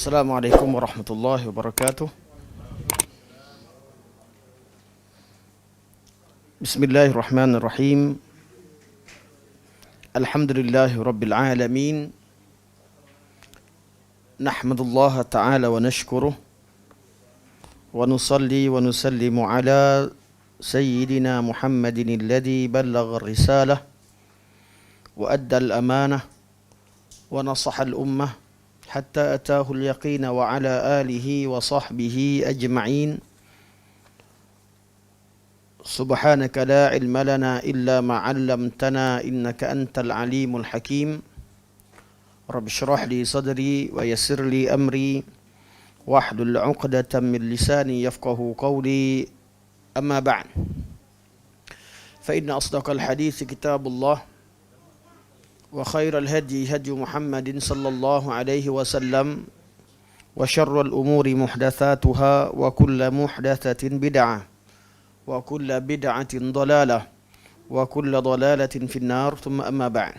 Assalamualaikum warahmatullahi wabarakatuh. Bismillahirrahmanirrahim. Alhamdulillahi rabbil alamin. Nahmadullah ta'ala wa nashkuruh. Wa nusalli wa nusallimu ala sayyidina Muhammadin alladhi ballagha ar-risalah wa adda al-amanah wa nasaha al-ummah hatta ataahu al-yaqin wa ala alihi wa sahbihi ajma'in. Subhanaka la ilma lana illa ma 'allamtana innaka antal alimul hakim. Rabbi shrah li sadri wa yassir li amri wahlul 'uqdatam min lisani yafqahu qawli. Amma ba'd. Fa inna asdaqal hadits kitabullah wa khairal hadi hadi Muhammadin sallallahu alaihi wasallam wa syarrul umuri muhdatsatuha wa kullu muhdatsatin bid'ah wa kullu bid'atin dhalalah wa kullu dhalalatin finnar. Thumma amma ba'd.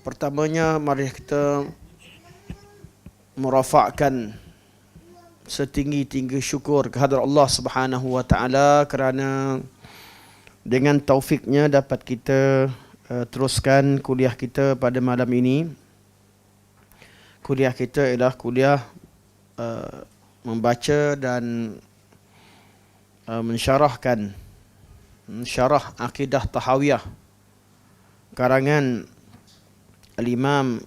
Pertamanya mari kita merafakkan setinggi-tinggi syukur kehadrat Allah Subhanahu wa taala kerana dengan taufiknya dapat kita teruskan kuliah kita pada malam ini. Kuliah kita ialah kuliah membaca dan mensyarah akidah tahawiyah karangan Al-Imam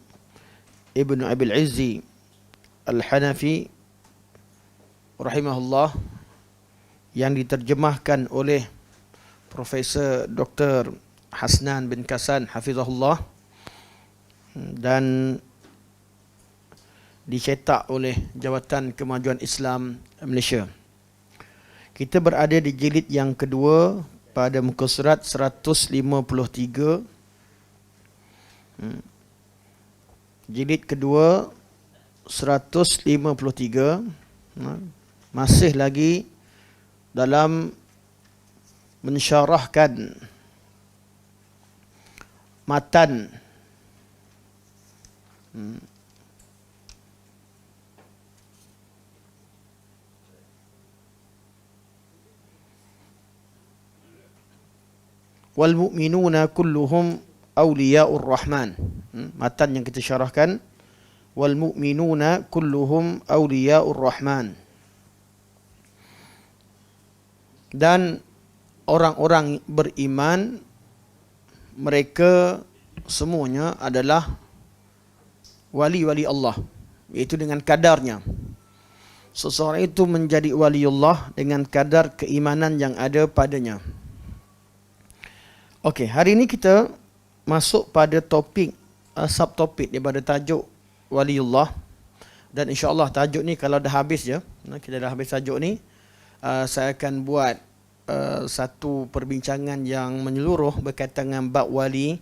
Ibn Abil Izzi Al-Hanafi rahimahullah, yang diterjemahkan oleh Profesor Dr. Hasnan bin Kasan hafizahullah dan dicetak oleh Jabatan Kemajuan Islam Malaysia. Kita berada di jilid yang kedua pada muka surat 153. Jilid kedua 153. Masih lagi dalam mensyarahkan matan wal mu'minuna kulluhum awliya'ur rahman. Matan yang kita syarahkan, wal mu'minuna kulluhum awliya'ur rahman, dan orang-orang beriman mereka semuanya adalah wali-wali Allah, iaitu dengan kadarnya. Seseorang itu menjadi waliullah dengan kadar keimanan yang ada padanya. Okey, hari ini kita masuk pada topik, subtopik daripada tajuk waliullah. Dan insya-Allah tajuk ni kalau dah habis je, kita dah habis tajuk ni, saya akan buat satu perbincangan yang menyeluruh berkaitan dengan bab wali.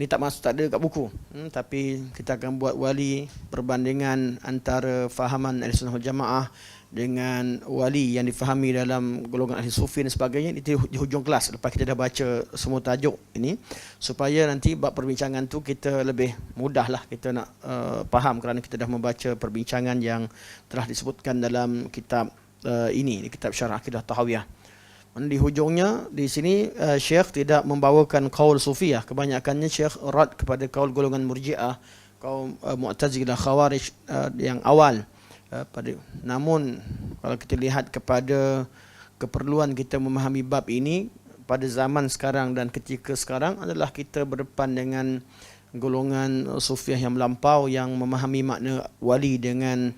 Ni tak ada kat buku, tapi kita akan buat wali, perbandingan antara fahaman Ahlussunnah wal Jamaah dengan wali yang difahami dalam golongan ahli sufi dan sebagainya. Itu di hujung kelas lepas kita dah baca semua tajuk ini, supaya nanti bab perbincangan tu kita lebih mudah lah kita nak faham, kerana kita dah membaca perbincangan yang telah disebutkan dalam kitab ini, di kitab Syarah Akidah Tahawiyah. Di hujungnya di sini Syekh tidak membawakan qaul sufiyah, kebanyakannya Syekh rad kepada qaul golongan murji'ah, kaum Mu'tazilah, Khawarij yang awal. Namun kalau kita lihat kepada keperluan kita memahami bab ini pada zaman sekarang dan ketika sekarang, adalah kita berdepan dengan golongan sufiah yang melampau yang memahami makna wali dengan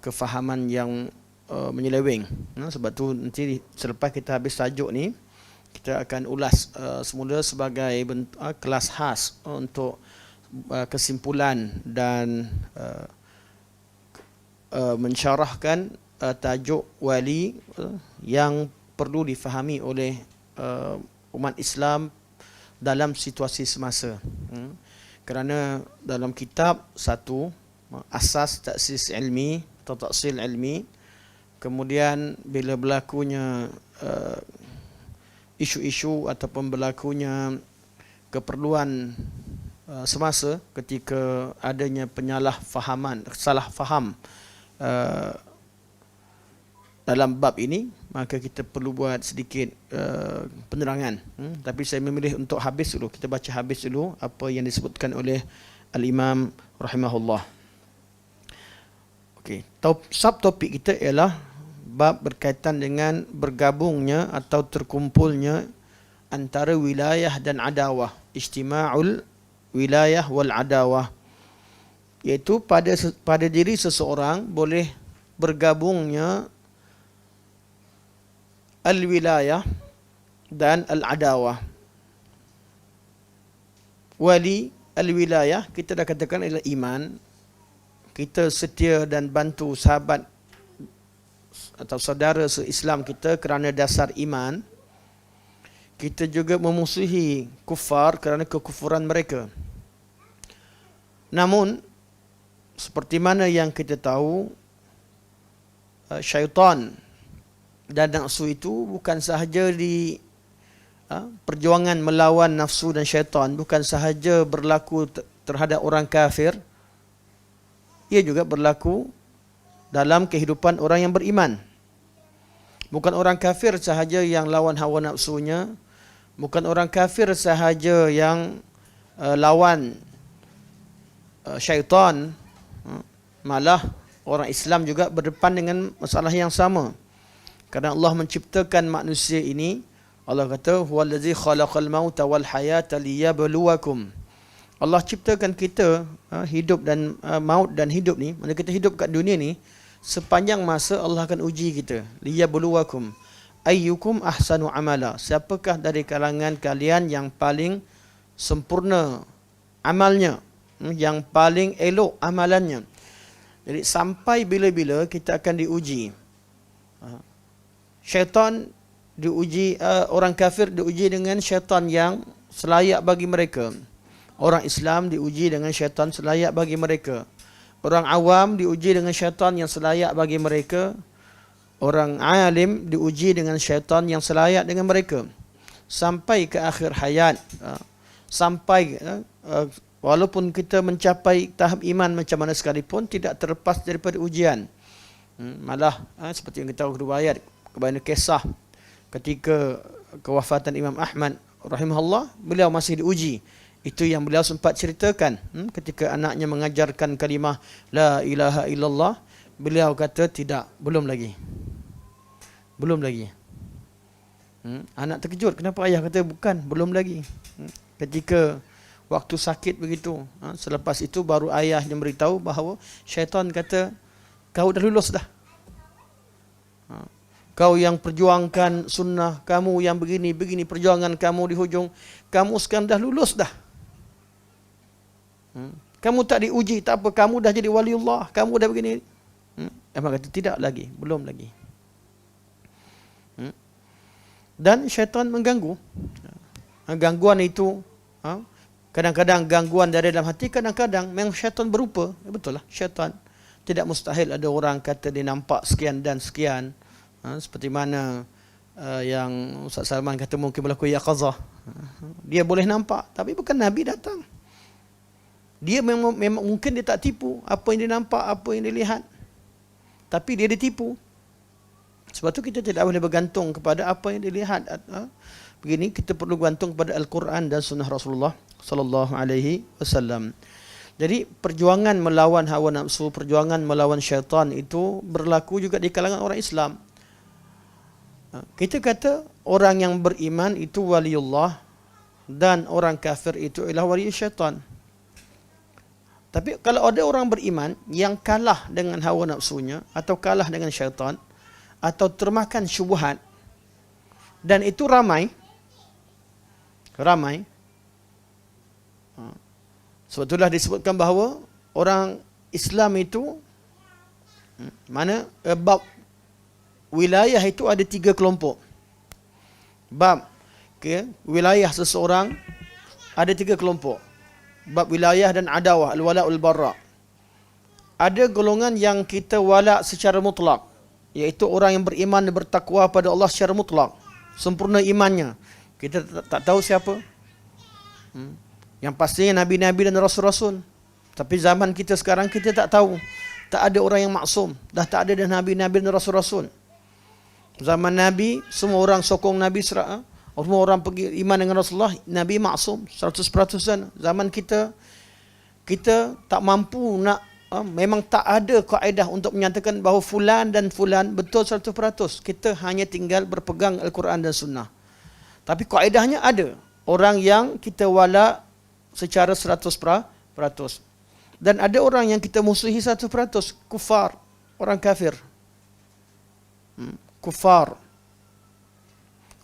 kefahaman yang menyeleweng. Sebab tu nanti selepas kita habis tajuk ni, kita akan ulas semula sebagai kelas khas untuk kesimpulan dan mensyarahkan tajuk wali yang perlu difahami oleh umat Islam dalam situasi semasa. Kerana dalam kitab satu, asas taksis ilmi atau taksil ilmi, kemudian bila berlakunya isu-isu ataupun berlakunya keperluan semasa ketika adanya salah faham dalam bab ini, maka kita perlu buat sedikit penerangan. Tapi saya memilih untuk habis dulu. Kita baca habis dulu apa yang disebutkan oleh Al-Imam rahimahullah. Okey, subtopik kita ialah bab berkaitan dengan bergabungnya atau terkumpulnya antara wilayah dan adawah, ijtima'ul wilayah wal adawah, iaitu pada diri seseorang boleh bergabungnya al-wilayah dan al-adawah. Wali al-wilayah kita dah katakan ialah iman. Kita setia dan bantu sahabat atau saudara se-Islam kita kerana dasar iman. Kita juga memusuhi kufar kerana kekufuran mereka. Namun seperti mana yang kita tahu, syaitan dan nafsu itu bukan sahaja di perjuangan melawan nafsu dan syaitan, bukan sahaja berlaku terhadap orang kafir, ia juga berlaku dalam kehidupan orang yang beriman. Bukan orang kafir sahaja yang lawan hawa nafsunya, bukan orang kafir sahaja yang lawan syaitan, malah orang Islam juga berdepan dengan masalah yang sama. Kerana Allah menciptakan manusia ini, Allah kata huwallazi khalaqal mauta wal hayata liyabluwakum. Allah ciptakan kita hidup dan maut dan hidup ni, mana kita hidup kat dunia ni, sepanjang masa Allah akan uji kita. Liyabluwakum ayyukum ahsanu amala. Siapakah dari kalangan kalian yang paling sempurna amalnya, yang paling elok amalannya. Jadi sampai bila-bila kita akan diuji. Syaitan diuji, orang kafir diuji dengan syaitan yang selayak bagi mereka. Orang Islam diuji dengan syaitan selayak bagi mereka. Orang awam diuji dengan syaitan yang selayak bagi mereka. Orang alim diuji dengan syaitan yang selayak dengan mereka. Sampai ke akhir hayat. Sampai walaupun kita mencapai tahap iman macam mana sekalipun, tidak terlepas daripada ujian. Malah seperti yang kita tahu riwayat kebanyakan kisah ketika kewafatan Imam Ahmad rahimahullah, beliau masih diuji. Itu yang beliau sempat ceritakan ketika anaknya mengajarkan kalimah la ilaha illallah, beliau kata tidak, belum lagi. Anak terkejut, kenapa ayah kata bukan, belum lagi. Ketika waktu sakit begitu, selepas itu baru ayahnya beritahu bahawa syaitan kata kau dah lulus dah. Kau yang perjuangkan sunnah, kamu yang begini perjuangan kamu di hujung, kamu sekarang dah lulus dah. Kamu tak diuji, tak apa, kamu dah jadi waliullah, kamu dah begini. Emang kata tidak lagi, belum lagi. Dan syaitan mengganggu. Gangguan itu kadang-kadang gangguan dari dalam hati, kadang-kadang memang syaitan berupa. Betul lah, syaitan. Tidak mustahil ada orang kata dia nampak sekian dan sekian. Seperti mana yang Ustaz Salman kata mungkin berlaku yaqazah. Dia boleh nampak, tapi bukan Nabi datang. Dia memang mungkin dia tak tipu apa yang dia nampak, apa yang dia lihat. Tapi dia ditipu. Sebab tu kita tidak boleh bergantung kepada apa yang dilihat. Begini, kita perlu bergantung kepada Al-Quran dan Sunnah Rasulullah sallallahu alaihi wasallam. Jadi perjuangan melawan hawa nafsu, perjuangan melawan syaitan itu berlaku juga di kalangan orang Islam. Kita kata orang yang beriman itu waliullah dan orang kafir itu ialah wali syaitan. Tapi kalau ada orang beriman yang kalah dengan hawa nafsunya atau kalah dengan syaitan atau termakan syubhat, dan itu ramai. Sebab itulah disebutkan bahawa orang Islam itu mana bab wilayah itu ada 3 kelompok. Bab wilayah seseorang ada 3 kelompok. Bab wilayah dan adawah, al-wala' wal-bara'. Ada golongan yang kita wala' secara mutlak, iaitu orang yang beriman dan bertakwa pada Allah secara mutlak, sempurna imannya. Kita tak tahu siapa. Yang pastinya nabi-nabi dan rasul-rasul. Tapi zaman kita sekarang kita tak tahu. Tak ada orang yang maksum. Dah tak ada dah nabi-nabi dan rasul-rasul. Zaman Nabi, semua orang sokong Nabi serah. Semua orang pergi iman dengan Rasulullah. Nabi maksum 100%. Zaman kita tak mampu nak, memang tak ada kaedah untuk menyatakan bahawa fulan dan fulan betul 100%. Kita hanya tinggal berpegang Al-Quran dan Sunnah. Tapi kaedahnya ada. Orang yang kita wala secara 100%. Dan ada orang yang kita musuhi 100%. Kufar. Orang kafir. Kufar.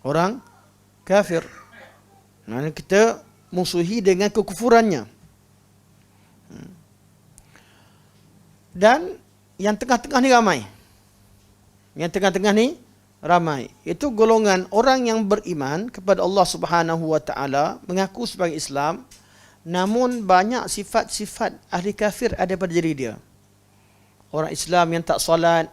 Orang kafir. Nah, kita musuhi dengan kekufurannya. Dan yang tengah-tengah ni ramai. Yang tengah-tengah ni ramai. Itu golongan orang yang beriman kepada Allah Subhanahu wa taala, mengaku sebagai Islam, namun banyak sifat-sifat ahli kafir ada pada diri dia. Orang Islam yang tak solat,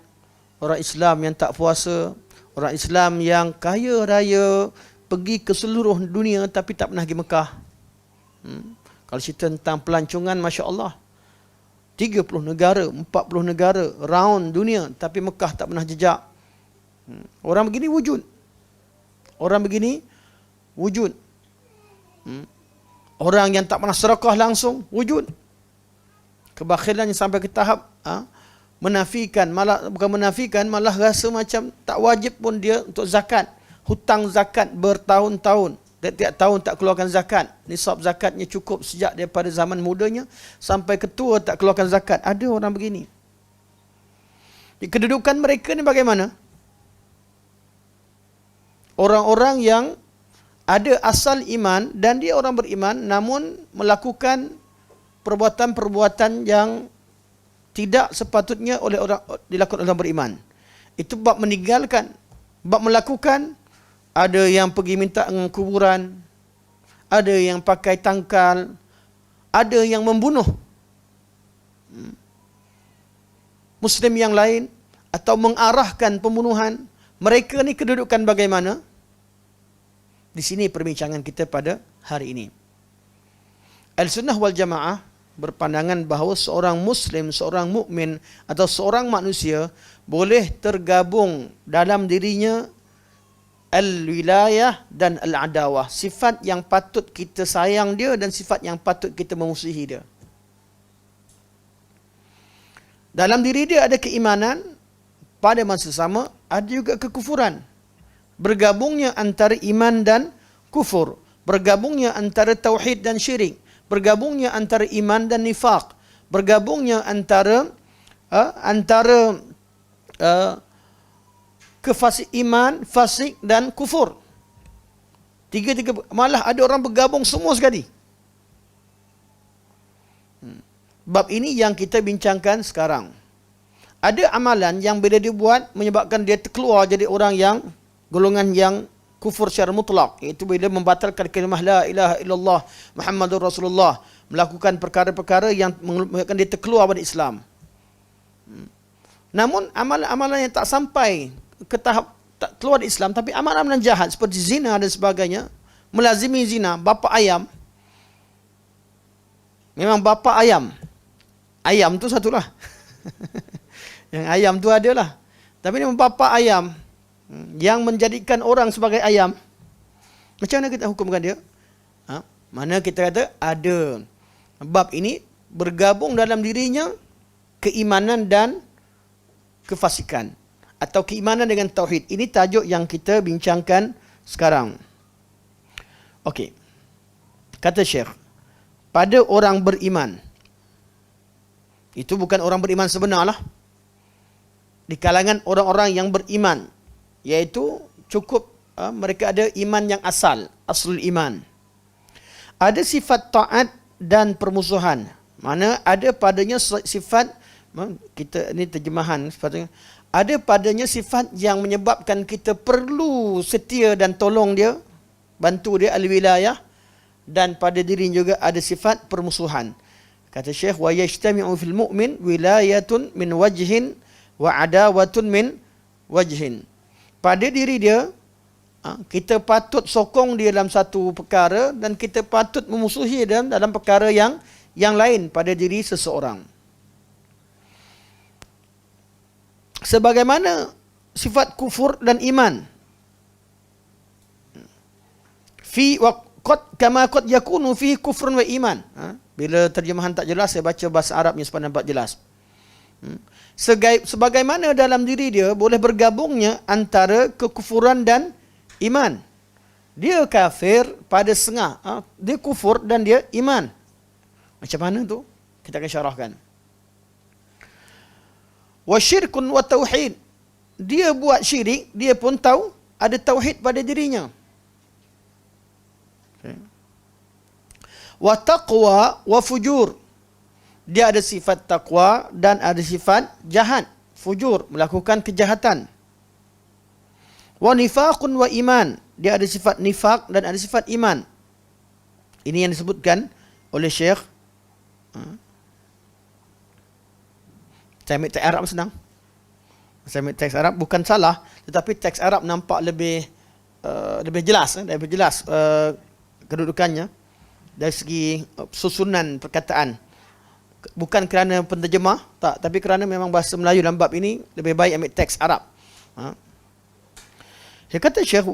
orang Islam yang tak puasa, orang Islam yang kaya raya, pergi ke seluruh dunia tapi tak pernah pergi Mekah. Kalau cerita tentang pelancongan, Masya Allah, 30 negara, 40 negara, round dunia, tapi Mekah tak pernah jejak. Orang begini wujud. Orang begini wujud. Orang yang tak pernah sedekah langsung, wujud. Kebakhilan yang sampai ke tahap menafikan, malah bukan menafikan, malah rasa macam tak wajib pun dia untuk zakat. Hutang zakat bertahun-tahun, tiap tahun tak keluarkan zakat. Nisab zakatnya cukup sejak daripada zaman mudanya sampai ketua tak keluarkan zakat. Ada orang begini. Kedudukan mereka ni bagaimana? Orang-orang yang ada asal iman dan dia orang beriman namun melakukan perbuatan-perbuatan yang tidak sepatutnya oleh orang dilakukan oleh orang beriman. Itu bab meninggalkan, bab melakukan. Ada yang pergi minta dengan kuburan, ada yang pakai tangkal, ada yang membunuh Muslim yang lain atau mengarahkan pembunuhan. Mereka ni kedudukan bagaimana? Di sini perbincangan kita pada hari ini. Al-Sunnah wal Jamaah berpandangan bahawa seorang Muslim, seorang mukmin atau seorang manusia boleh tergabung dalam dirinya al-wilayah dan al-adawah. Sifat yang patut kita sayang dia dan sifat yang patut kita memusuhi dia. Dalam diri dia ada keimanan, pada masa sama ada juga kekufuran. Bergabungnya antara iman dan kufur. Bergabungnya antara tauhid dan syirik. Bergabungnya antara iman dan nifaq. Bergabungnya antara kefasik iman, fasik dan kufur. Tiga-tiga, malah ada orang bergabung semua sekali. Bab ini yang kita bincangkan sekarang. Ada amalan yang bila dibuat menyebabkan dia terkeluar jadi orang yang golongan yang kufur secara mutlak, iaitu bila membatalkan kalimah la ilaha illallah Muhammadur Rasulullah, melakukan perkara-perkara yang menyebabkan dia terkeluar dari Islam. Namun amalan-amalan yang tak sampai ke tahap tak keluar dari Islam, tapi amalan-amalan jahat seperti zina dan sebagainya, melazimi zina, bapa ayam. Memang bapa ayam. Ayam tu satulah. Yang ayam tu adalah. Tapi memang bapa ayam yang menjadikan orang sebagai ayam. Macam mana kita hukumkan dia? Mana kita kata ada bab ini bergabung dalam dirinya keimanan dan kefasikan, atau keimanan dengan tauhid. Ini tajuk yang kita bincangkan sekarang. Okey. Kata Syekh, pada orang beriman, itu bukan orang beriman sebenarlah. Di kalangan orang-orang yang beriman, iaitu cukup mereka ada iman yang asal, aslul iman. Ada sifat taat dan permusuhan. Mana ada padanya sifat, kita ini terjemahan sepatutnya, ada padanya sifat yang menyebabkan kita perlu setia dan tolong dia, bantu dia al-wilayah, dan pada diri juga ada sifat permusuhan. Kata Syekh, wa yajtami'u fil mu'min wilayatun min wajhin wa adawatun min wajhin. Pada diri dia Kita patut sokong dia dalam satu perkara dan kita patut memusuhi dia dalam perkara yang lain pada diri seseorang. Sebagaimana sifat kufur dan iman. Fi wa qad kama qad yakunu fi kufrun wa iman. Bila terjemahan tak jelas, saya baca bahasa Arabnya supaya nampak jelas. Sebagaimana dalam diri dia boleh bergabungnya antara kekufuran dan iman. Dia kafir pada setengah. Dia kufur dan dia iman. Macam mana tu? Kita akan syarahkan. Wa syirkun wa tauhid. Dia buat syirik, dia pun tahu ada tauhid pada dirinya. Okay. Wa taqwa wa fujur. Dia ada sifat taqwa dan ada sifat jahat, fujur, melakukan kejahatan. Wa nifaqun wa iman. Dia ada sifat nifaq dan ada sifat iman. Ini yang disebutkan oleh Syekh. Saya ambil teks Arab senang. Saya ambil teks Arab bukan salah, tetapi teks Arab nampak lebih jelas, lebih jelas kedudukannya dari segi susunan perkataan. Bukan kerana penterjemah, tak, tapi kerana memang bahasa Melayu dalam bab ini lebih baik ambil teks Arab. Dia kata Syekh,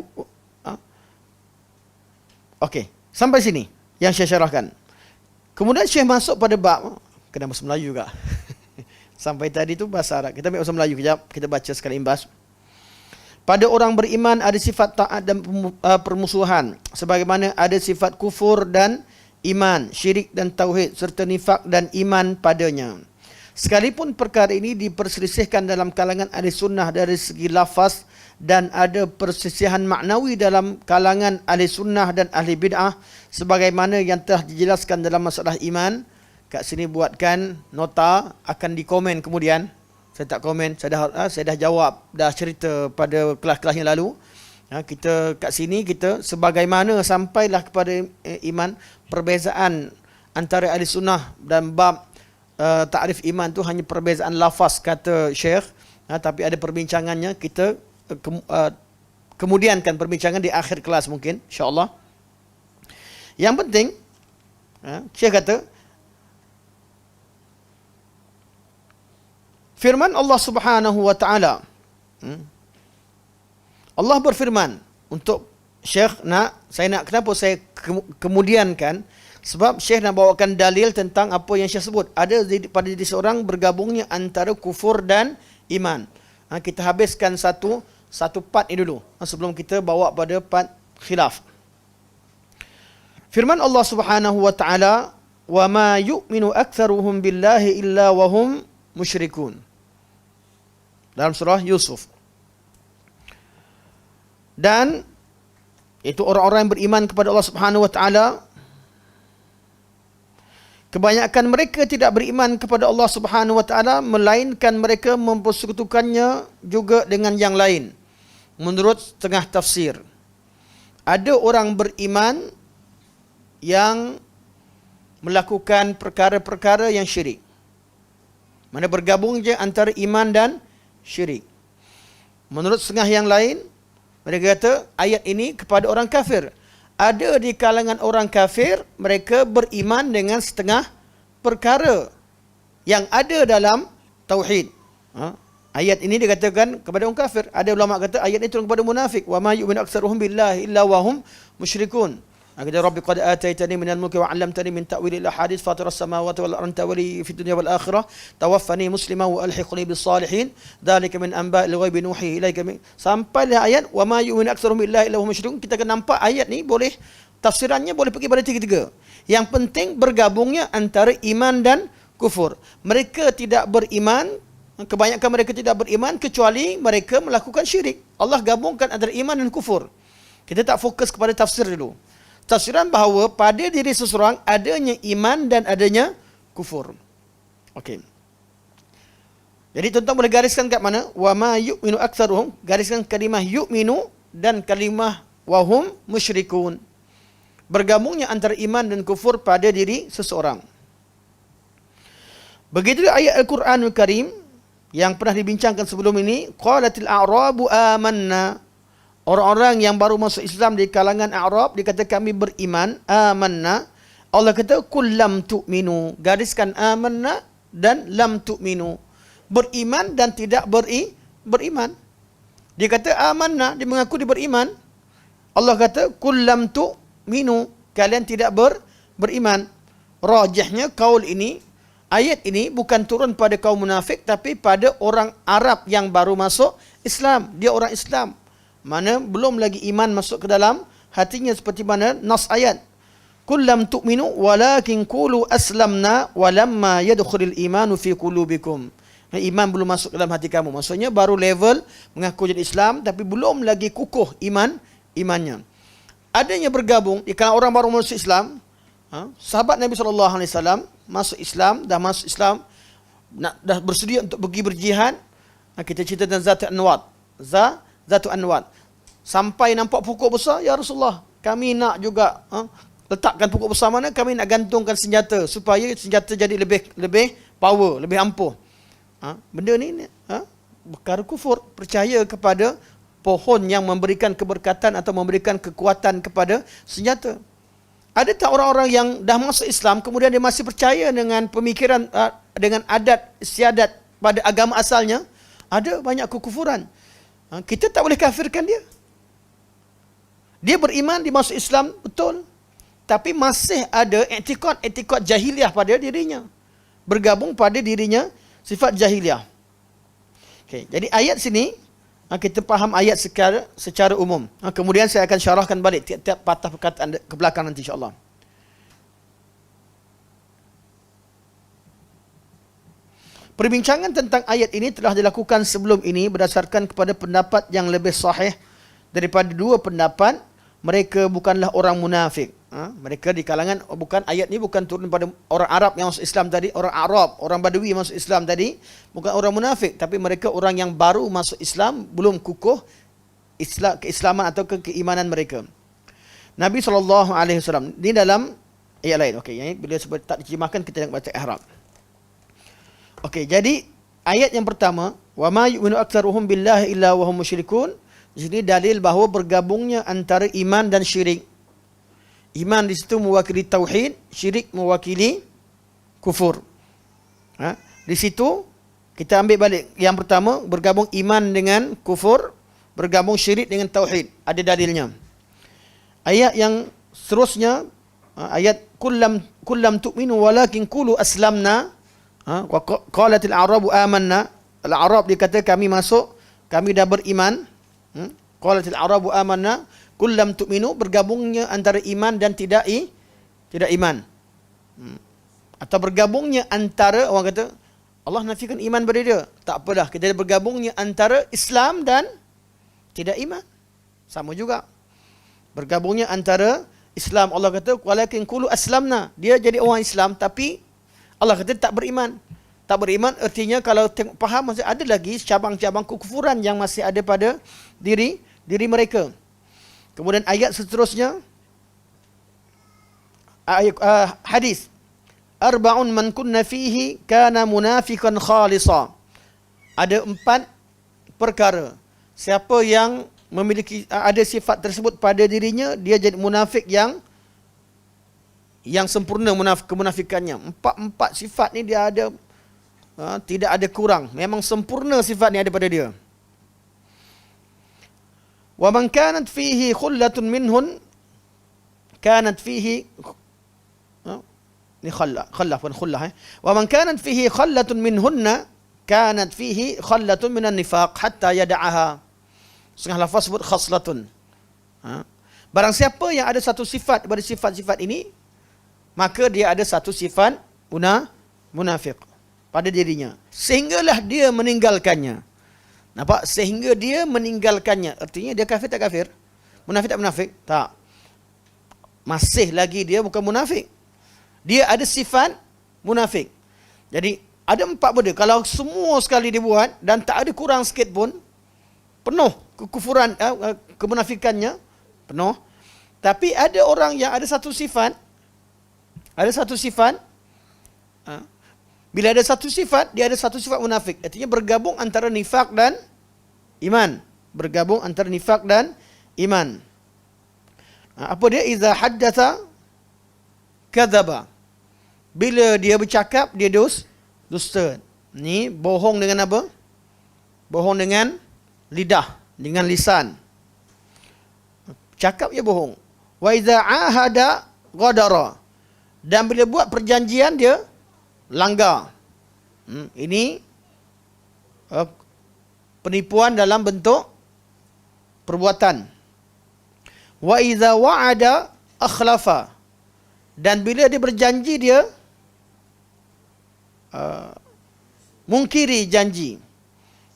okey, sampai sini yang saya syarahkan. Kemudian Syekh masuk pada bab, kena bahasa Melayu juga. Sampai tadi tu bahasa Arab. Kita ambil bahasa Melayu kejap, kita baca sekali imbas. Pada orang beriman ada sifat taat dan permusuhan, sebagaimana ada sifat kufur dan iman, syirik dan tauhid serta nifak dan iman padanya. Sekalipun perkara ini diperselisihkan dalam kalangan ahli sunnah dari segi lafaz dan ada perselisihan maknawi dalam kalangan ahli sunnah dan ahli bid'ah sebagaimana yang telah dijelaskan dalam masalah iman. Kat sini buatkan nota, akan dikomen kemudian. Saya tak komen, saya dah jawab, dah cerita pada kelas-kelas yang lalu. Kita kat sini kita sebagaimana sampailah kepada iman, perbezaan antara ahli sunnah dan bab takrif iman tu hanya perbezaan lafaz kata Syekh, tapi ada perbincangannya. Kita kemudiankan perbincangan di akhir kelas mungkin, insya-Allah. Yang penting Syekh kata firman Allah Subhanahu wa taala. Allah berfirman untuk Syekh kenapa saya kemudiankan? Sebab Syekh nak bawakan dalil tentang apa yang Syekh sebut. Ada pada diri seorang bergabungnya antara kufur dan iman. Kita habiskan satu part ini dulu sebelum kita bawa pada part khilaf. Firman Allah Subhanahu wa taala, "Wa ma yu'minu aktsaruhum billahi illa wa hum musyrikun." Dalam surah Yusuf. Dan itu orang-orang yang beriman kepada Allah Subhanahu wa taala, kebanyakan mereka tidak beriman kepada Allah Subhanahu wa taala melainkan mereka mempersekutukannya juga dengan yang lain. Menurut setengah tafsir, ada orang beriman yang melakukan perkara-perkara yang syirik. Mana bergabung je antara iman dan syirik. Menurut setengah yang lain, mereka kata ayat ini kepada orang kafir. Ada di kalangan orang kafir, mereka beriman dengan setengah perkara yang ada dalam tauhid. Ayat ini dikatakan kepada orang kafir. Ada ulama kata ayat ini turun kepada munafik. Wa ma yu'minu aktsaruhum billahi illa wa hum musyrikun. Kata Rabbi qad ataitani minal mulki wa 'allamtani min ta'wilil ahadits fatiras samawati wal ardi wali fid dunya wal akhirah tawaffani musliman wa alhiqni bis salihin dzalika min anba'il ghaibi nuhi ilaika. Sampai ayat wa ma yu'minu aktsaruhum billahi illa hum musyrikun. Kita akan nampak ayat ni boleh tafsirannya boleh pergi pada tiga-tiga. Yang penting bergabungnya antara iman dan kufur. Mereka tidak beriman, kebanyakan mereka tidak beriman kecuali mereka melakukan syirik. Allah gabungkan antara iman dan kufur. Kita tak fokus kepada tafsir dulu. Tafsiran bahawa pada diri seseorang adanya iman dan adanya kufur. Okey. Jadi tuan-tuan boleh gariskan kat mana? Wa ma yu'minu aktsaruhum, gariskan kalimah yu'minu dan kalimah wa hum musyrikun. Bergabungnya antara iman dan kufur pada diri seseorang. Begitu ayat Al-Quranul Karim yang pernah dibincangkan sebelum ini, qalatil a'rabu amanna. Orang-orang yang baru masuk Islam di kalangan Arab, dia kata kami beriman, amanna. Allah kata kul lam tu'minu, gariskan amanna dan lam tu'minu, beriman dan tidak beriman. Dia kata amanna, dia mengaku dia beriman. Allah kata kul lam tu'minu, kalian tidak beriman. Rajihnya kaul ini, ayat ini bukan turun pada kaum munafik, tapi pada orang Arab yang baru masuk Islam. Dia orang Islam, mana belum lagi iman masuk ke dalam hatinya, seperti mana nas ayat. Kul lam tu'minu walakin qulu aslamna walamma yadkhulul imanu fi qulubikum. Iman belum masuk dalam hati kamu. Maksudnya baru level mengaku jadi Islam, tapi belum lagi kukuh imannya. Adanya bergabung di kalangan orang baru masuk Islam. Sahabat Nabi SAW masuk Islam, dah dah bersedia untuk pergi berjihad. Kita cerita tentang Zatu Anwat. Zatu Anwat. Sampai nampak pokok besar, ya Rasulullah, kami nak juga letakkan pokok besar mana, kami nak gantungkan senjata supaya senjata jadi lebih power, lebih ampuh. Benda ni perkara kufur, percaya kepada pohon yang memberikan keberkatan atau memberikan kekuatan kepada senjata. Ada tak orang-orang yang dah masuk Islam kemudian dia masih percaya dengan pemikiran, dengan adat istiadat pada agama asalnya? Ada banyak kekufuran. Kita tak boleh kafirkan dia. Dia beriman, dia masuk Islam, betul. Tapi masih ada etikot jahiliah pada dirinya. Bergabung pada dirinya sifat jahiliah. Okay, jadi ayat sini, kita faham ayat secara umum. Kemudian saya akan syarahkan balik tiap-tiap patah perkataan ke belakang nanti insyaAllah. Perbincangan tentang ayat ini telah dilakukan sebelum ini berdasarkan kepada pendapat yang lebih sahih daripada dua pendapat. Mereka bukanlah orang munafik. Mereka di kalangan, ayat ni bukan turun pada orang Arab yang masuk Islam tadi, orang Arab, orang Badui masuk Islam tadi, bukan orang munafik, tapi mereka orang yang baru masuk Islam, belum kukuh keislaman atau keimanan mereka. Nabi SAW, ini dalam ayat lain, okey, bila sebut tak diterjemahkan, kita nak baca ihram. Okey, jadi ayat yang pertama, wa ma yu'minu aktsaruhum billahi illa wa hum musyrikun. Di sini dalil bahawa bergabungnya antara iman dan syirik. Iman di situ mewakili tauhid, syirik mewakili kufur. Di situ kita ambil balik yang pertama, bergabung iman dengan kufur, bergabung syirik dengan tauhid. Ada dalilnya. Ayat yang seterusnya, ayat kullam tu'minu walakin qulu aslamna. Wa qalatil a'rabu amanna. Al-Arab dia kata kami masuk, kami dah beriman. Qalatil a'rabu amanna. Kullam tu'minu, bergabungnya antara iman dan tidak iman. Atau bergabungnya antara, orang kata Allah nafikan iman pada dia, tak apalah, kita bergabungnya antara Islam dan tidak iman, sama juga. Bergabungnya antara Islam, Allah kata walakin qulu aslamna, dia jadi orang Islam tapi Allah kata tak beriman. Tak beriman artinya kalau tengok faham, masih ada lagi cabang-cabang kekufuran yang masih ada pada diri mereka. Kemudian ayat seterusnya, hadis, arba'un man kunna fihi kana munafiqan khalisa. Ada 4 perkara. Siapa yang memiliki ada sifat tersebut pada dirinya, dia jadi munafik yang sempurna kemunafikannya. 4 sifat ni dia ada, tidak ada kurang. Memang sempurna sifat ni ada pada dia. Wa man kanat fihi khullatun minhun kanat fihi ni khullah. Wa man kanat fihi khallatun minhunna kanat fihi khallatun minan nifaq hatta yada'aha. Setengah lafaz sebut khaslatun. Barang siapa yang ada satu sifat daripada sifat-sifat ini, maka dia ada satu sifat munafik pada dirinya, sehinggalah dia meninggalkannya. Nampak? Sehingga dia meninggalkannya. Artinya dia kafir tak kafir? Munafik tak munafik? Tak. Masih lagi dia bukan munafik. Dia ada sifat munafik. Jadi ada 4 benda. Kalau semua sekali dibuat dan tak ada kurang sikit pun, penuh kekufuran, kemunafikannya penuh. Tapi ada orang yang ada satu sifat. Bila ada satu sifat, dia ada satu sifat munafik. Artinya bergabung antara nifak dan iman. Bergabung antara nifak dan iman. Apa dia? Iza haddatha kadzaba. Bila dia bercakap, dia dusta. Ni bohong dengan apa? Bohong dengan lidah, dengan lisan. Cakap dia bohong. Wa iza ahada ghadara. Dan bila buat perjanjian dia langgar. Ini penipuan dalam bentuk perbuatan. Wa iza wa'ada akhlafa. Dan bila dia berjanji dia mungkiri janji.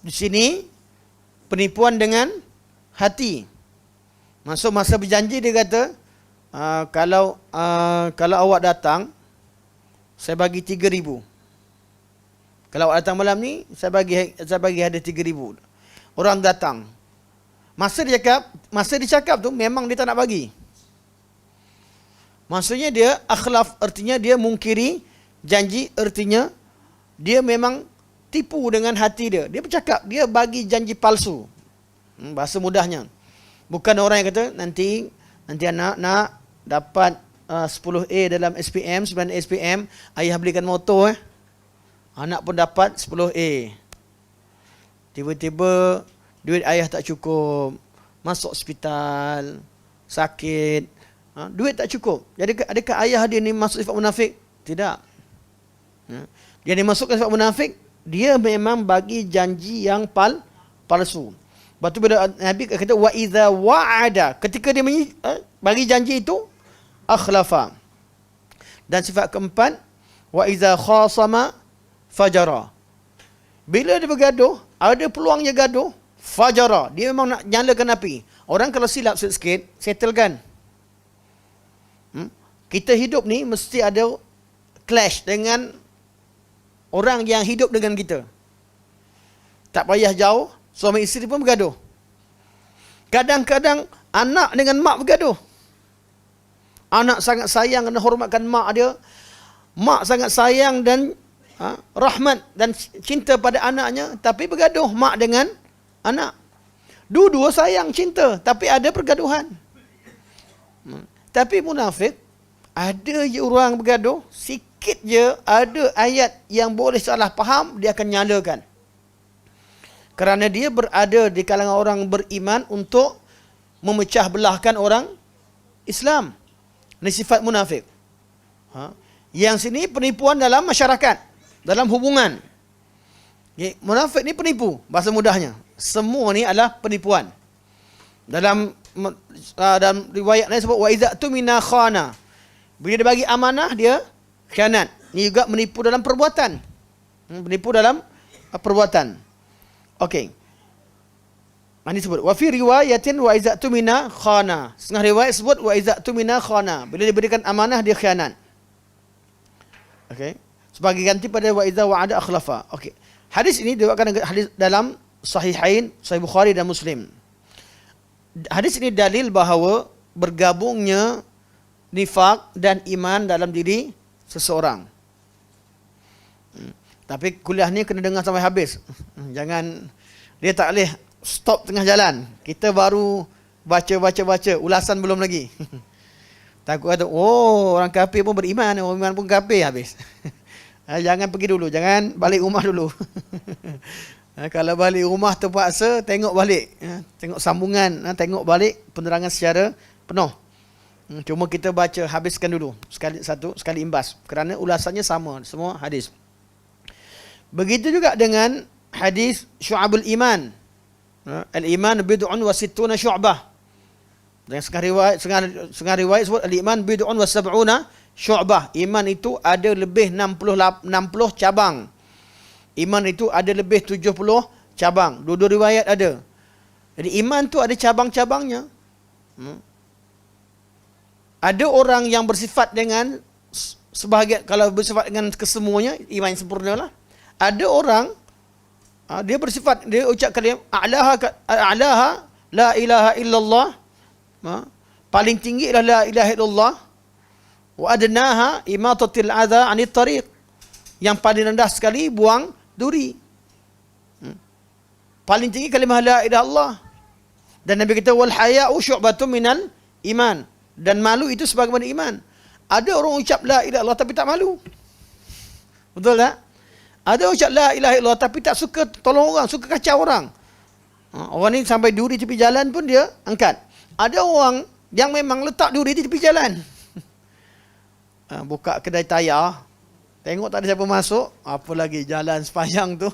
Di sini penipuan dengan hati. Masuk masa berjanji dia kata, kalau awak datang, saya bagi 3,000. Kalau awak datang malam ni, saya bagi hadiah 3,000. Orang datang. Masa dia cakap tu memang dia tak nak bagi. Maksudnya dia akhlaf, artinya dia mungkiri janji, artinya dia memang tipu dengan hati dia. Dia bercakap, dia bagi janji palsu. Bahasa mudahnya. Bukan orang yang kata, nanti anak nak dapat 10A dalam SPM, 9 SPM, ayah belikan motor. Anak pun dapat 10A. Tiba-tiba duit ayah tak cukup. Masuk hospital, sakit. Duit tak cukup. Jadi adakah ayah dia ni masuk sifat munafik? Tidak. Dia dimasukkan sifat munafik, dia memang bagi janji yang palsu. Lepas tu bila Nabi kata wa idza wa'ada, ketika dia bagi janji itu akhlafa. Dan sifat keempat, wa idza khasama fajara. Bila dia bergaduh, ada peluangnya gaduh, fajara. Dia memang nak nyalakan api. Orang kalau silap sikit, settlekan. Kita hidup ni mesti ada clash dengan orang yang hidup dengan kita. Tak payah jauh, suami isteri pun bergaduh. Kadang-kadang anak dengan mak bergaduh. Anak sangat sayang dan hormatkan mak dia. Mak sangat sayang dan rahmat dan cinta pada anaknya, tapi bergaduh mak dengan anak. Dua-dua sayang, cinta, tapi ada pergaduhan. Tapi munafik, ada je orang bergaduh, sikit je ada ayat yang boleh salah faham, dia akan nyalakan. Kerana dia berada di kalangan orang beriman untuk memecah belahkan orang Islam. Ini sifat munafik. Yang sini penipuan dalam masyarakat, dalam hubungan. Munafik ni penipu, bahasa mudahnya. Semua ni adalah penipuan. Dalam riwayat lain sebut wa idza tumina khana. Bila dia bagi amanah, dia khianat. Ini juga menipu dalam perbuatan. Menipu dalam perbuatan. Okey. Ini sebut wa fi riwayatin wa idza tumina khana. Setengah riwayat sebut wa idza tumina khana. Bila diberikan amanah, dia khianat. Okey. Sebagai ganti pada wa idza wa'ada akhlafa. Okey. Hadis ini diriwayatkan hadis dalam Sahihain, Sahih Bukhari dan Muslim. Hadis ini dalil bahawa bergabungnya nifak dan iman dalam diri seseorang. Tapi kuliah ni kena dengar sampai habis. Jangan, dia tak boleh stop tengah jalan. Kita baru baca, ulasan belum lagi. Takut kata, oh orang kafir pun beriman, orang iman pun kafir, habis. Jangan pergi dulu, jangan balik rumah dulu. Kalau balik rumah terpaksa, tengok balik. Tengok sambungan, tengok balik penerangan secara penuh. Cuma kita baca, habiskan dulu. Sekali imbas. Kerana ulasannya sama, semua hadis. Begitu juga dengan hadis syu'abul iman. Al-iman bid'un wa sittuna syu'bah. Dan setengah riwayat sebut al-iman bid'un wa sab'una syu'bah. Iman itu ada lebih 60 cabang. Iman itu ada lebih 70 cabang. Dua-dua riwayat ada. Jadi iman tu ada cabang-cabangnya. Ada orang yang bersifat dengan sebahagian, kalau bersifat dengan kesemuanya, iman yang sempurna lah. Ada orang, dia bersifat, dia ucap kalimah a'laha la ilaha illallah. Paling tinggi adalah la ilaha illallah. Wa adnaha imatatil adha 'anit tariq. Yang paling rendah sekali buang duri. Paling tinggi kalimah la ilaha illallah. Dan Nabi kata wal haya'u syu'batun minal iman. Dan malu itu sebagaimana iman. Ada orang ucap la ilaha illallah tapi tak malu. Betul tak? Ada orang ucap la ilaha illallah tapi tak suka tolong orang, suka kacau orang. Orang ni sampai duri tepi jalan pun dia angkat. Ada orang yang memang letak duri di tepi jalan. Buka kedai tayar, tengok tak ada siapa masuk, apa lagi jalan sepanjang tu.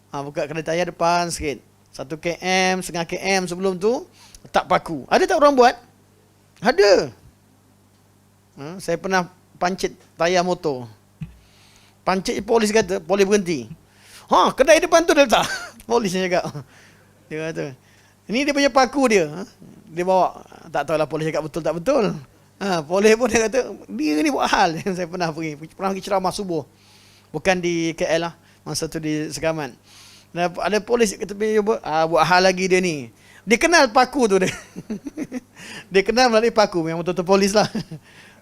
Buka kedai tayar depan sikit, 1 km, setengah km sebelum tu letak paku. Ada tak orang buat? Ada. Saya pernah pancit tayar motor. Pancit polis kata, polis berhenti. Kedai depan tu dia letak. Polisnya cakap. Dia kata, ini dia punya paku dia. Dia bawa. Tak tahulah polis cakap betul tak betul. Polis pun dia kata, dia ni buat hal. Saya pernah pergi ceramah subuh. Bukan di KL lah. Masa tu di Segaman. Ada polis kata, buat hal lagi dia ni. Dia kenal paku tu dia. Dia kenal melalui paku. Memang betul-betul polis lah.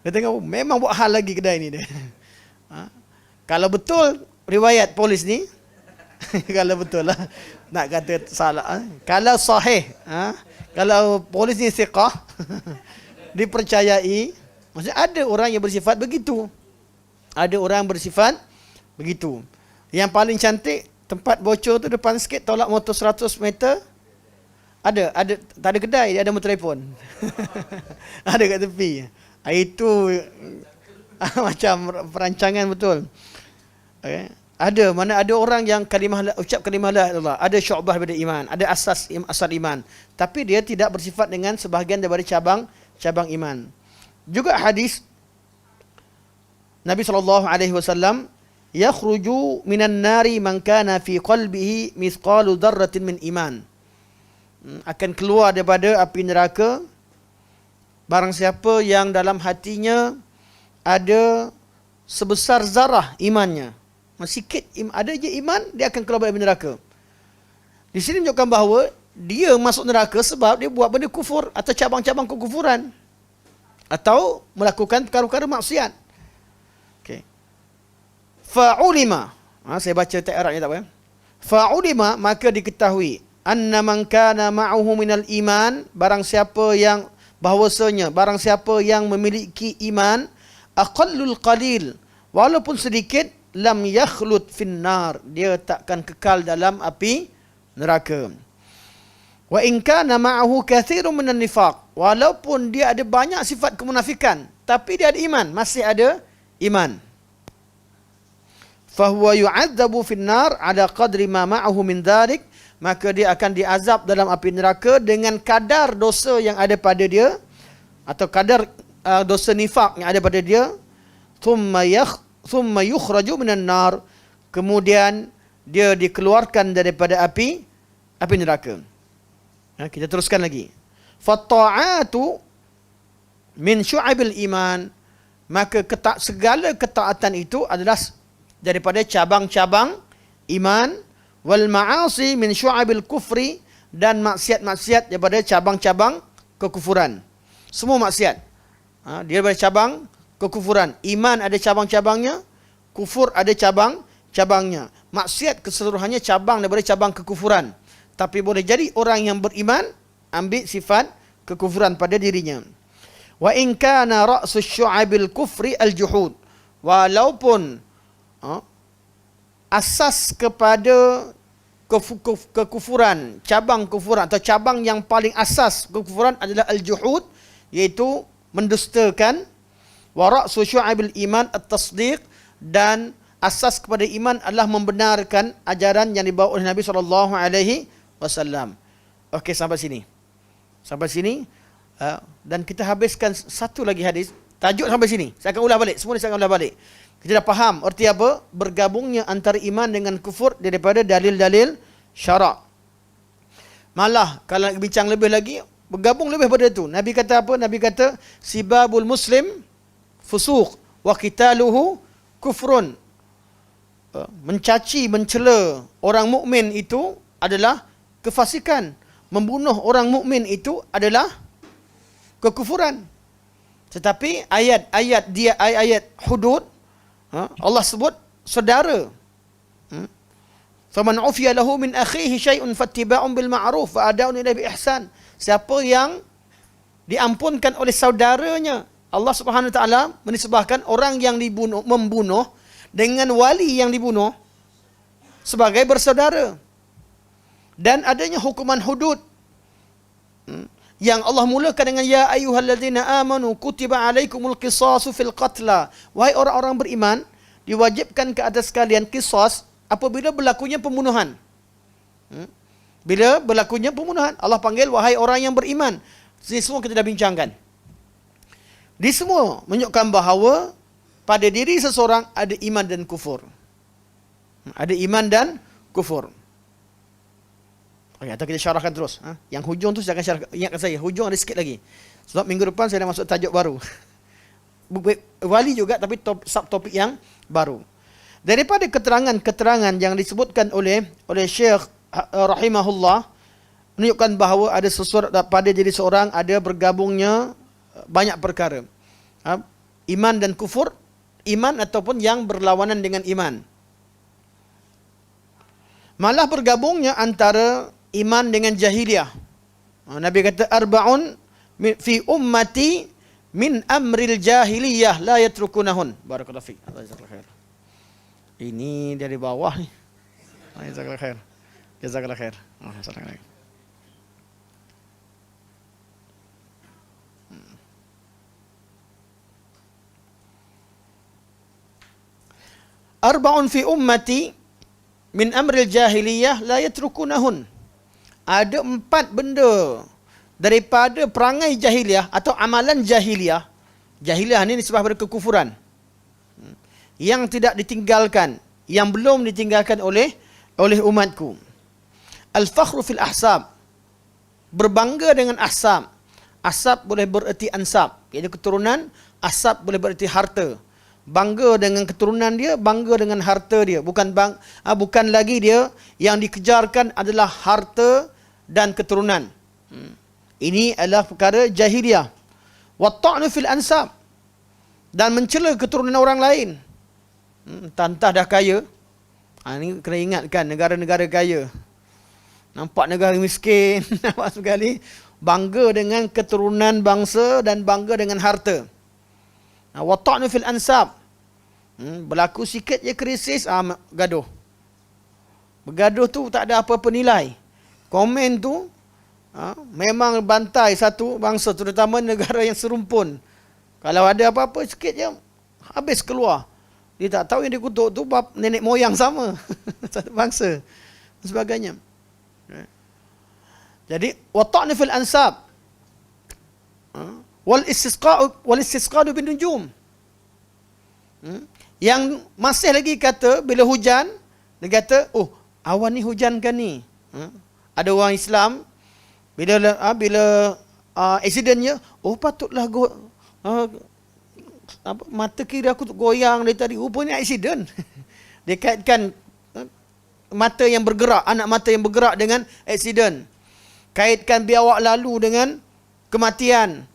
Dia tengok, memang buat hal lagi kedai ni dia. Kalau betul riwayat polis ni, kalau betul lah, nak kata salah. Kalau sahih, kalau polis ni thiqah, dipercayai, maksudnya ada orang yang bersifat begitu. Ada orang bersifat begitu. Yang paling cantik, tempat bocor tu depan sikit, tolak motor 100 meter, ada, tak ada kedai, dia ada motor telefon. Ada kat tepi. Itu macam perancangan betul. Okay. Ada, mana ada orang yang ucap kalimah la ilaha illallah, ada syu'bah daripada iman, ada asas iman, tapi dia tidak bersifat dengan sebahagian daripada cabang iman. Juga hadis Nabi SAW, yakhruju minan nari man kana fi qalbihi mithqalu dzarratin min iman. Akan keluar daripada api neraka barang siapa yang dalam hatinya ada sebesar zarah imannya. Sikit ada je iman, dia akan keluar dari api neraka. Di sini menunjukkan bahawa dia masuk neraka sebab dia buat benda kufur atau cabang-cabang kekufuran atau melakukan perkara-perkara maksiat. Okey. Fa'ulima. Saya baca teks Arabnya tak apa. Fa'ulima, maka diketahui anna man kana ma'ahu minal iman, barang siapa yang memiliki iman, aqallul qalil, walaupun sedikit, lam yakhlut finnar, dia takkan kekal dalam api neraka. Wa in kana ma'ahu katsirun minan nifaq, walaupun dia ada banyak sifat kemunafikan, tapi dia ada iman, masih ada iman. Fahuwa yu'adzabu finnar ala qadri ma ma'ahu min dzalik, maka dia akan diazab dalam api neraka dengan kadar dosa yang ada pada dia, atau kadar dosa nifak yang ada pada dia. Thumma yukhraju minan nar, kemudian dia dikeluarkan daripada api neraka. Kita teruskan lagi. Fatta'atu min syu'abil iman, maka segala ketaatan itu adalah daripada cabang-cabang iman. Wal ma'asi min syu'abil kufri, dan maksiat-maksiat daripada cabang-cabang kekufuran. Semua maksiat dia daripada cabang kekufuran. Iman ada cabang-cabangnya, kufur ada cabang-cabangnya. Maksiat keseluruhannya cabang daripada cabang kekufuran. Tapi boleh jadi orang yang beriman ambil sifat kekufuran pada dirinya. Wa in kana ra'su syu'abil kufri al-juhud, walaupun asas kepada kekufuran, cabang kekufuran atau cabang yang paling asas kekufuran adalah al-juhud, iaitu mendustakan. Wa ra'su syu'abil iman at-tasdiq, dan asas kepada iman adalah membenarkan ajaran yang dibawa oleh Nabi SAW. Okey, sampai sini. Dan kita habiskan satu lagi hadis. Tajuk sampai sini. Saya akan ulang balik. Semua saya akan ulang balik. Kita dah faham erti apa? Bergabungnya antara iman dengan kufur daripada dalil-dalil syarak. Malah kalau nak bincang lebih lagi, bergabung lebih pada itu. Nabi kata apa? Nabi kata sibabul muslim fusuq wa qitaluhu kufrun. Mencaci, mencela orang mukmin itu adalah kefasikan. Membunuh orang mukmin itu adalah kekufuran. Tetapi ayat hudud, Allah sebut saudara. Faman ufiya lahu min akhihi syai'un fattiba'un bil ma'ruf wa ada'un ilaihi bi ihsan. siapa yang diampunkan oleh saudaranya. Allah Subhanahu Wa Taala menisbahkan orang yang membunuh dengan wali yang dibunuh sebagai bersaudara. Dan adanya hukuman hudud yang Allah mulakan dengan ya ayyuhallazina amanu kutiba alaikumul qisasu fil qatla. Wahai orang-orang beriman, diwajibkan ke atas kalian qisas apabila berlakunya pembunuhan. Bila berlakunya pembunuhan, Allah panggil wahai orang yang beriman. Ini semua kita dah bincangkan. Di semua menunjukkan bahawa pada diri seseorang ada iman dan kufur. Ada iman dan kufur. Okey, atau kita syarahkan terus. Yang hujung tu saya akan syarah. Ingatkan saya, hujung ada sikit lagi. Sebab minggu depan saya dah masuk tajuk baru. Wali juga tapi subtopik yang baru. Daripada keterangan-keterangan yang disebutkan oleh Syekh rahimahullah menunjukkan bahawa ada sesuatu pada diri seorang ada bergabungnya banyak perkara. Iman dan kufur, iman ataupun yang berlawanan dengan iman. Malah bergabungnya antara iman dengan jahiliyah. Nabi kata arba'un fi ummati min amril jahiliyah la yatrukunahun. Barakallahu fiik. Jazakallahu khair. Ini dari bawah ni. Jazakallahu khair. Jazakallahu khair. Assalamualaikum. Arba'un fi ummati min amril jahiliyah la yatrukunahun. Ada 4 benda daripada perangai jahiliyah atau amalan jahiliyah. Jahiliyah ni nisbah pada kekufuran. Yang tidak ditinggalkan, yang belum ditinggalkan oleh umatku. Al-fakhru fil ahsab. Berbangga dengan ahsab. Ahsab boleh bererti ansab, iaitu keturunan. Ahsab boleh bererti harta. Bangga dengan keturunan dia, bangga dengan harta dia. Bukan lagi dia yang dikejarkan adalah harta dan keturunan. Ini adalah perkara jahiliyah. Wa ta'nu fil ansab. Dan mencela keturunan orang lain. Entah dah kaya. Ini kena ingatkan negara-negara kaya. Nampak negara miskin. Nampak sekali. Bangga dengan keturunan bangsa dan bangga dengan harta. Wa ta'nu fil ansab. Berlaku sikit je krisis, gaduh. Bergaduh tu tak ada apa-apa nilai. Komen tu memang bantai satu bangsa, terutama negara yang serumpun. Kalau ada apa-apa sikit je, habis keluar. Dia tak tahu yang dia kutuk tu nenek moyang sama. Satu bangsa. Dan sebagainya. Jadi, wata'ni fil ansab. Wal istisqa'u bin nujum. Yang masih lagi kata, bila hujan, dia kata, awan ni hujan kan ni. Ada orang Islam, bila accidentnya, patutlah mata kiri aku goyang dari tadi. Rupanya accident. Dia kaitkan mata yang bergerak, anak mata yang bergerak dengan accident. Kaitkan biawak lalu dengan kematian.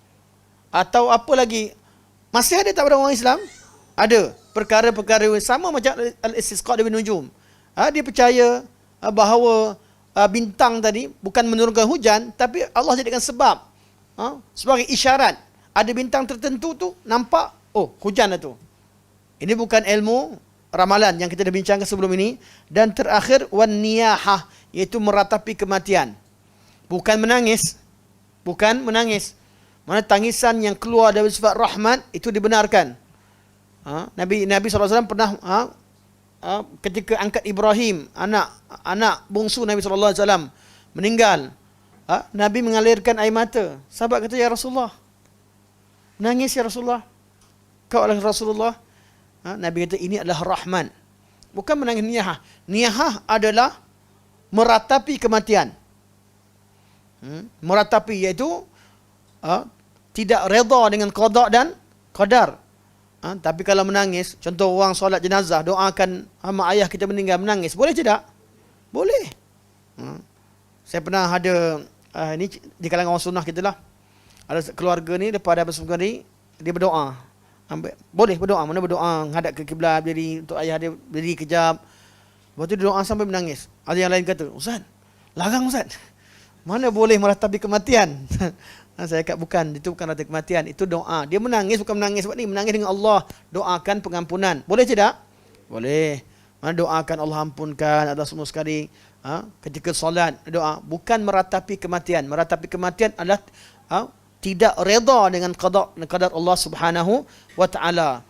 Atau apa lagi. Masih ada tak pada orang Islam? Ada. Perkara-perkara sama macam al-istisqa' bin nujum. Dia percaya bahawa bintang tadi bukan menurunkan hujan, tapi Allah jadikan sebab. Sebagai isyarat. Ada bintang tertentu tu, nampak, hujan dah tu. Ini bukan ilmu ramalan yang kita dah bincangkan sebelum ini. Dan terakhir, wan niyahah, iaitu meratapi kematian. Bukan menangis. Bukan menangis. Mana tangisan yang keluar dari sifat rahmat, itu dibenarkan. Nabi SAW pernah ketika angkat Ibrahim, anak bungsu Nabi SAW meninggal, Nabi mengalirkan air mata. Sahabat kata, ya Rasulullah, nangis ya Rasulullah, kau adalah Rasulullah. Nabi kata, ini adalah rahman. Bukan menangis niyahah. Niyahah adalah meratapi kematian. Meratapi iaitu tidak redha dengan qada dan qadar. Tapi kalau menangis, contoh orang solat jenazah, doakan mak ayah kita meninggal, menangis. Boleh tidak? Boleh. Saya pernah ada, ni di kalangan orang sunnah kita lah. Ada keluarga ni, lepas dah bersama ni, dia berdoa. Boleh berdoa, mana berdoa, menghadap ke kiblat, berdiri, untuk ayah dia berdiri kejap. Lepas tu dia doa sampai menangis. Ada yang lain kata, Ustaz, larang Ustaz. Mana boleh meratapi kematian? Saya kata bukan, itu bukan meratapi kematian, itu doa. Dia menangis, bukan menangis sebab ni, menangis dengan Allah. Doakan pengampunan. Boleh tidak? Boleh. Mana doakan Allah ampunkan adalah semua sekali. Ketika solat, doa. Bukan meratapi kematian. Meratapi kematian adalah tidak reda dengan qadar Allah Subhanahu wa taala.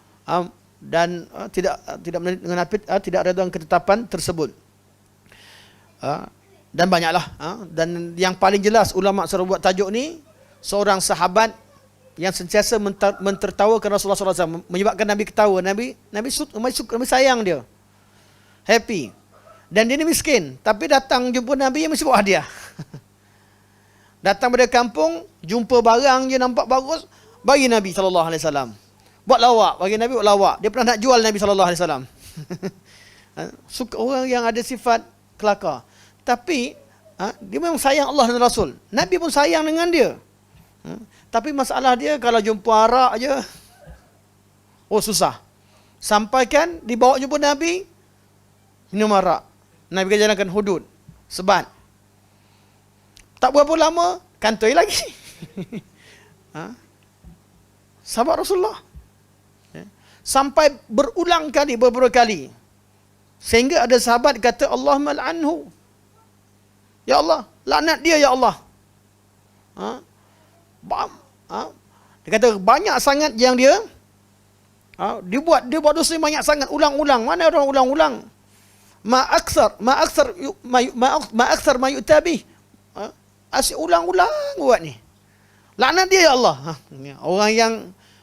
Dan tidak reda dengan ketetapan tersebut. Dan banyaklah. Dan yang paling jelas ulama suruh buat tajuk ni, seorang sahabat yang sentiasa mentertawakan Rasulullah SAW, menyebabkan Nabi ketawa. Nabi sayang dia, happy. Dan dia ni miskin, tapi datang jumpa Nabi yang mesti bawa hadiah. Datang pada kampung, jumpa barang je nampak bagus, bagi Nabi SAW. Buat lawak, bagi Nabi buat lawak. Dia pernah nak jual Nabi SAW. Suka orang yang ada sifat kelakar. Tapi dia memang sayang Allah dan Rasul. Nabi pun sayang dengan dia. Tapi masalah dia kalau jumpa arak je, susah. Sampaikan dibawa jumpa Nabi, minum arak. Nabi jalankan hudud, sebat. Tak berapa lama, kantoi lagi. Sahabat Rasulullah. Sampai berulang kali, beberapa kali. Sehingga ada sahabat kata, Allahumma al'anhu. Ya Allah, laknat dia ya Allah. Dia kata banyak sangat yang dia buat dosa banyak sangat, ulang-ulang. Mana orang ulang-ulang? Ma aksar ma yu'tabi. Asyik ulang-ulang buat ni. Laknat dia ya Allah.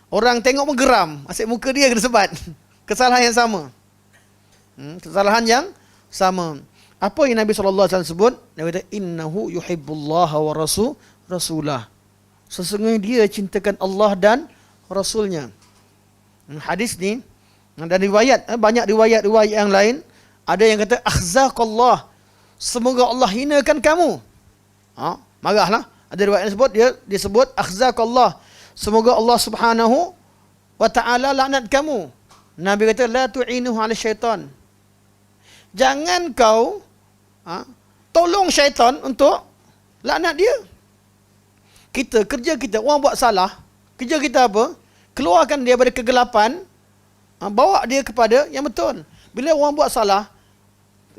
Orang tengok menggeram, asyik muka dia kena sebat. Kesalahan yang sama. Kesalahan yang sama. Apa yang Nabi SAW sebut? Nabi kata, innahu yuhibbullaha wa rasulah. Sesungguhnya dia cintakan Allah dan Rasulnya. Hadis ni, dan riwayat, banyak riwayat yang lain, ada yang kata, akhzaqallah, semoga Allah hinakan kamu. Marahlah. Ada riwayat yang dia sebut, akhzaqallah, semoga Allah Subhanahu wa ta'ala laknat kamu. Nabi kata, la tu'inuhu ala syaitan. Jangan kau tolong syaitan untuk laknat dia. Kerja kita, orang buat salah, kerja kita apa? Keluarkan dia daripada kegelapan, bawa dia kepada yang betul. Bila orang buat salah,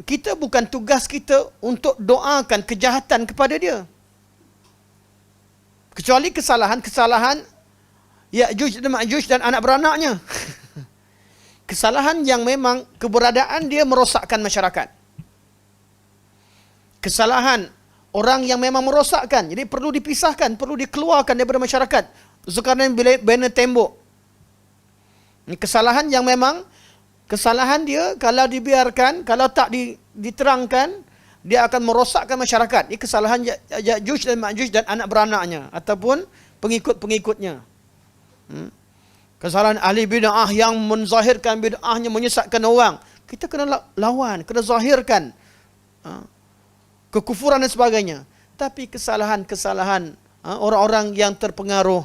kita bukan tugas kita untuk doakan kejahatan kepada dia. Kecuali kesalahan Ya'juj dan Ma'juj dan anak beranaknya. Kesalahan yang memang keberadaan dia merosakkan masyarakat. Kesalahan orang yang memang merosakkan, jadi perlu dipisahkan, perlu dikeluarkan daripada masyarakat. Zulkarnain bina tembok. Kesalahan yang memang, kesalahan dia kalau dibiarkan, kalau tak diterangkan, dia akan merosakkan masyarakat. Ini kesalahan Ya'juj dan Ma'juj dan anak beranaknya, ataupun pengikut-pengikutnya. Kesalahan ahli bid'ah yang menzahirkan bid'ahnya, menyesatkan orang. Kita kena lawan, kena zahirkan kekufuran dan sebagainya. Tapi kesalahan-kesalahan orang-orang yang terpengaruh,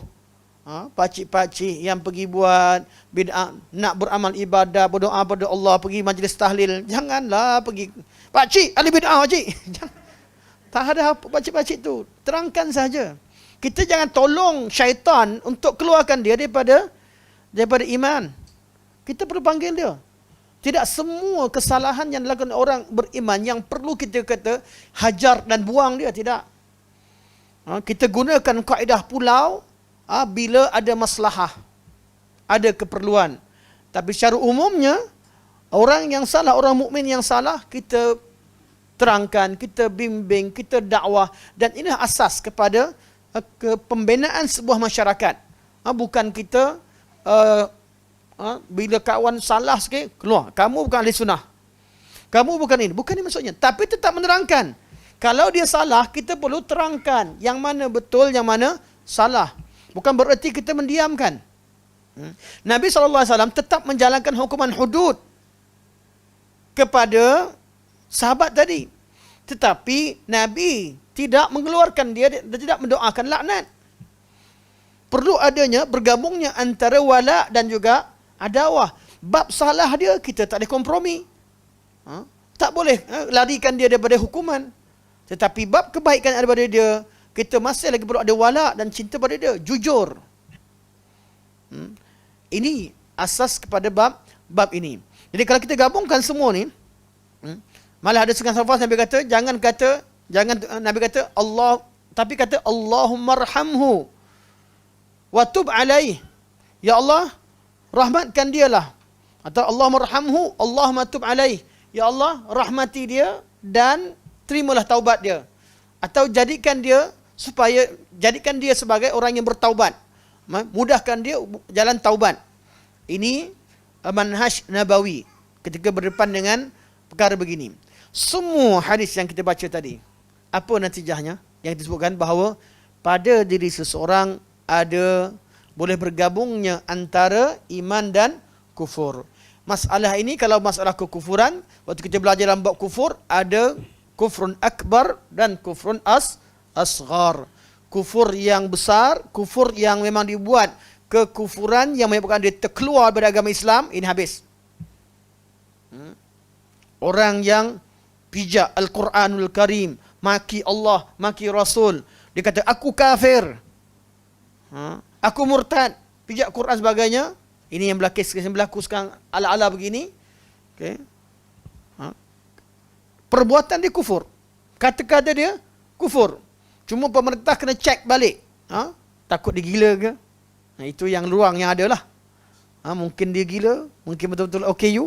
pakcik-pakcik yang pergi buat bid'ah, nak beramal ibadah, berdoa pada Allah, pergi majlis tahlil, janganlah pergi. Pakcik, ahli bid'ah pakcik. Tak ada apa pakcik-pakcik tu. Terangkan saja. Kita jangan tolong syaitan untuk keluarkan dia daripada iman. Kita perlu panggil dia. Tidak semua kesalahan yang dilakukan orang beriman yang perlu kita kata hajar dan buang dia, tidak. Kita gunakan kaedah pulau bila ada maslahah, ada keperluan. Tapi secara umumnya, orang yang salah, orang mukmin yang salah, kita terangkan, kita bimbing, kita dakwah. Dan ini asas kepada pembinaan sebuah masyarakat. Bukan kita bila kawan salah sikit, keluar. Kamu bukan ahli sunnah. Kamu bukan ini. Bukan ini maksudnya. Tapi tetap menerangkan. Kalau dia salah, kita perlu terangkan yang mana betul, yang mana salah. Bukan bererti kita mendiamkan. Nabi SAW tetap menjalankan hukuman hudud kepada sahabat tadi. Tetapi Nabi tidak mengeluarkan dia, tidak mendoakan laknat. Perlu adanya bergabungnya antara wala dan juga adawah. Bab salah dia, kita tak boleh kompromi. Tak boleh larikan dia daripada hukuman. Tetapi bab kebaikan ada pada dia, kita masih lagi perlu ada wala dan cinta pada dia, jujur. Ini asas kepada bab ini. Jadi kalau kita gabungkan semua ni, malah ada setengah sahabat Nabi kata, Nabi kata Allah, tapi kata Allahumma arhamhu wa tub alaih. Ya Allah, rahmatkan dia lah. Atau Allahumma arhamhu, Allahumma tub alaih. Ya Allah, rahmati dia dan terimalah taubat dia. Atau jadikan dia sebagai orang yang bertaubat. Mudahkan dia jalan taubat. Ini manhaj nabawi ketika berdepan dengan perkara begini. Semua hadis yang kita baca tadi, apa natijahnya? Yang disebutkan bahawa pada diri seseorang ada boleh bergabungnya antara iman dan kufur. Masalah ini, kalau masalah kekufuran, waktu kita belajar dalam bab kufur, ada kufrun akbar dan kufrun asghar. Kufur yang besar, kufur yang memang dibuat kekufuran yang menyebabkan dia terkeluar dari agama Islam, ini habis. Orang yang pijak Al-Quranul Karim, maki Allah, maki Rasul, dia kata aku kafir, aku murtad, pijak Quran sebagainya. Ini yang berlaku sekarang ala-ala begini. Okay. Perbuatan dia kufur, kata-kata dia kufur. Cuma pemerintah kena cek balik. Takut dia gila ke? Itu yang ruang yang ada lah. Mungkin dia gila, mungkin betul-betul OKU.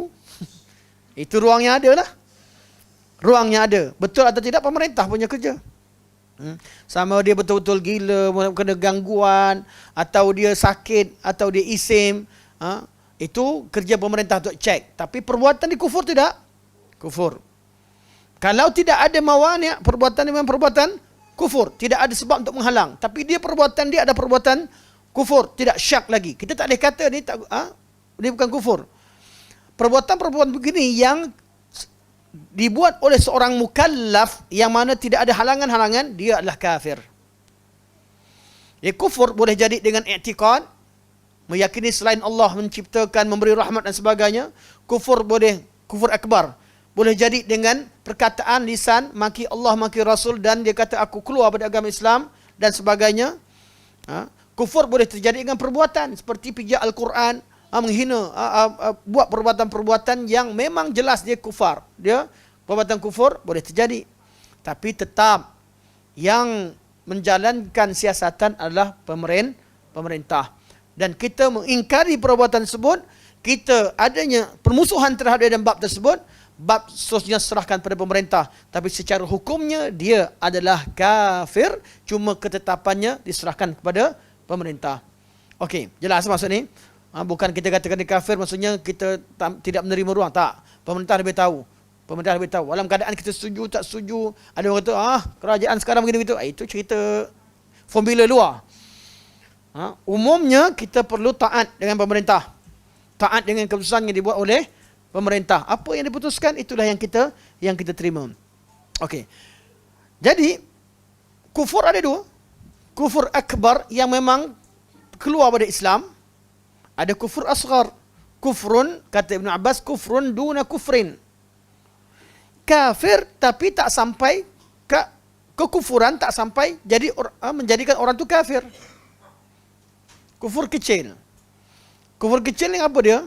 Itu ruang yang ada lah. Ruang yang ada. Betul atau tidak, pemerintah punya kerja. Sama dia betul-betul gila, kena gangguan, atau dia sakit, atau dia isim. Itu kerja pemerintah untuk cek. Tapi perbuatan dia kufur tidak? Kufur. Kalau tidak ada mawani', perbuatan dia memang perbuatan kufur. Tidak ada sebab untuk menghalang. Tapi dia perbuatan dia ada perbuatan kufur. Tidak syak lagi. Kita tak boleh kata ni dia bukan kufur. Perbuatan-perbuatan begini yang dibuat oleh seorang mukallaf yang mana tidak ada halangan-halangan, dia adalah kafir. Kufur boleh jadi dengan i'tiqad, meyakini selain Allah menciptakan, memberi rahmat dan sebagainya. Kufur akbar. Boleh jadi dengan perkataan lisan, maki Allah, maki Rasul, dan dia kata aku keluar dari agama Islam dan sebagainya. Kufur boleh terjadi dengan perbuatan, seperti pijak Al-Quran, menghina, buat perbuatan-perbuatan yang memang jelas dia kufar. Dia perbuatan kufur boleh terjadi. Tapi tetap yang menjalankan siasatan adalah pemerintah. Dan kita mengingkari perbuatan tersebut, kita adanya permusuhan terhadap dia dalam bab tersebut, bab seterusnya serahkan pada pemerintah. Tapi secara hukumnya dia adalah kafir, cuma ketetapannya diserahkan kepada pemerintah. Okey, jelas maksud ni? Bukan kita katakan dia kafir, maksudnya kita tidak menerima ruang. Tak. Pemerintah lebih tahu. Dalam keadaan kita setuju, tak setuju. Ada orang kata, kerajaan sekarang begini-begitu. Itu cerita formula luar. Umumnya kita perlu taat dengan pemerintah. Taat dengan keputusan yang dibuat oleh pemerintah. Apa yang diputuskan, itulah yang kita terima. Okey. Jadi, kufur ada dua. Kufur akbar yang memang keluar dari Islam. Ada kufur asghar. Kufrun, kata Ibn Abbas, kufrun duna kufrin. Kafir tapi tak sampai kekufuran, tak sampai jadi menjadikan orang tu kafir. Kufur kecil. Kufur kecil ni apa dia?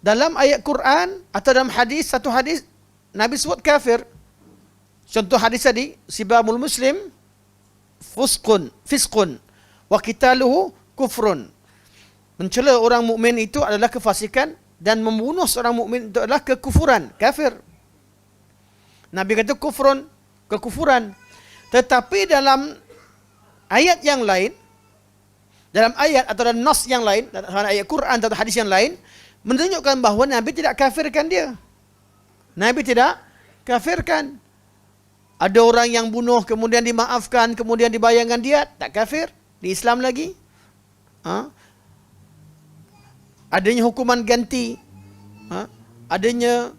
Dalam ayat Quran atau dalam hadis, satu hadis Nabi sebut kafir. Contoh hadis tadi, sibamul muslim fisqun wa qitaluhu kufrun. Mencela orang mukmin itu adalah kefasikan, dan membunuh seorang mukmin itu adalah kekufuran, kafir. Nabi kata kufrun, kekufuran. Tetapi dalam ayat yang lain, dalam ayat atau dalam nas yang lain, dalam ayat Quran atau hadis yang lain, menunjukkan bahawa Nabi tidak kafirkan dia. Nabi tidak kafirkan. Ada orang yang bunuh, kemudian dimaafkan, kemudian dibayarkan dia, tak kafir. Di Islam lagi. Adanya hukuman ganti. Adanya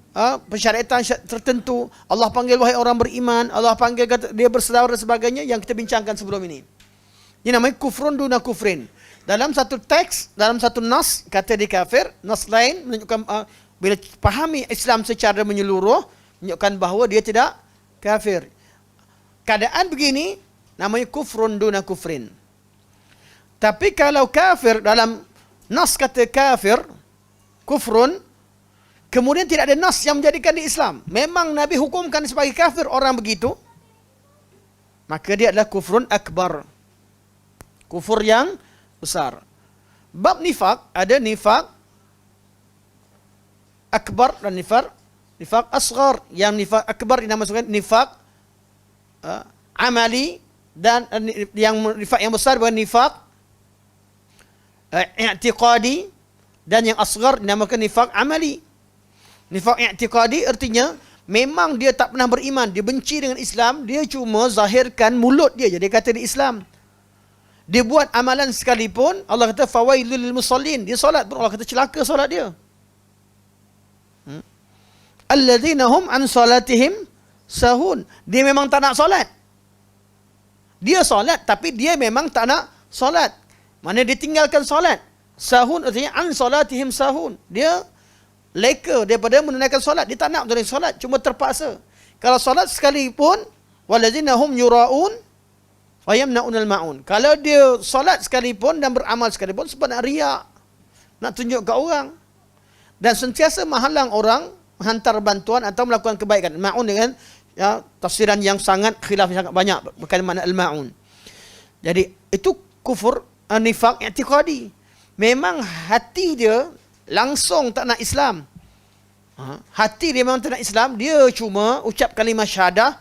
persyaratan tertentu. Allah panggil wahai orang beriman. Allah panggil kata dia bersaudara dan sebagainya yang kita bincangkan sebelum ini. Ini namanya kufrun duna kufrin. Dalam satu teks, dalam satu nas, kata dia kafir. Nas lain menunjukkan bila pahami Islam secara menyeluruh, menunjukkan bahawa dia tidak kafir. keadaan begini namanya kufrun duna kufrin. Tapi kalau kafir dalam nas kata kafir, kufrun, kemudian tidak ada nas yang menjadikan dia Islam, memang Nabi hukumkan sebagai kafir orang begitu, maka dia adalah kufrun akbar, kufur yang besar. Bab nifak, ada nifak akbar dan nifak asghar. Yang nifak akbar dinamakan nifak amali, dan yang nifak yang besar bukan nifak i'tiqadi, dan yang asghar dinamakan nifak amali. Nifak i'tiqadi artinya memang dia tak pernah beriman, dia benci dengan Islam, dia cuma zahirkan mulut dia jadi kata dia Islam. Dia buat amalan sekalipun, Allah kata fawailul lil musallin, dia solat pun Allah kata celaka solat dia. Alladzina hum an salatihim sahun, dia memang tak nak solat. Dia solat tapi dia memang tak nak solat. Mana dia tinggalkan solat. Sahun artinya an salatihim sahun, dia leka daripada menunaikan solat, dia tak nak menunaikan solat, cuma terpaksa. Kalau solat sekalipun, waladzina hum yuraun wa yamnaunal maun, kalau dia solat sekalipun dan beramal sekalipun sebab nak riak, nak tunjuk ke orang, dan sentiasa menghalang orang menghantar bantuan atau melakukan kebaikan. Maun dengan tafsiran yang sangat khilaf, yang sangat banyak berkaitan makna al-maun. Jadi itu kufur nifaq i'tiqadi. Memang hati dia langsung tak nak Islam. Hati dia memang tak nak Islam, dia cuma ucap kalimah syahadah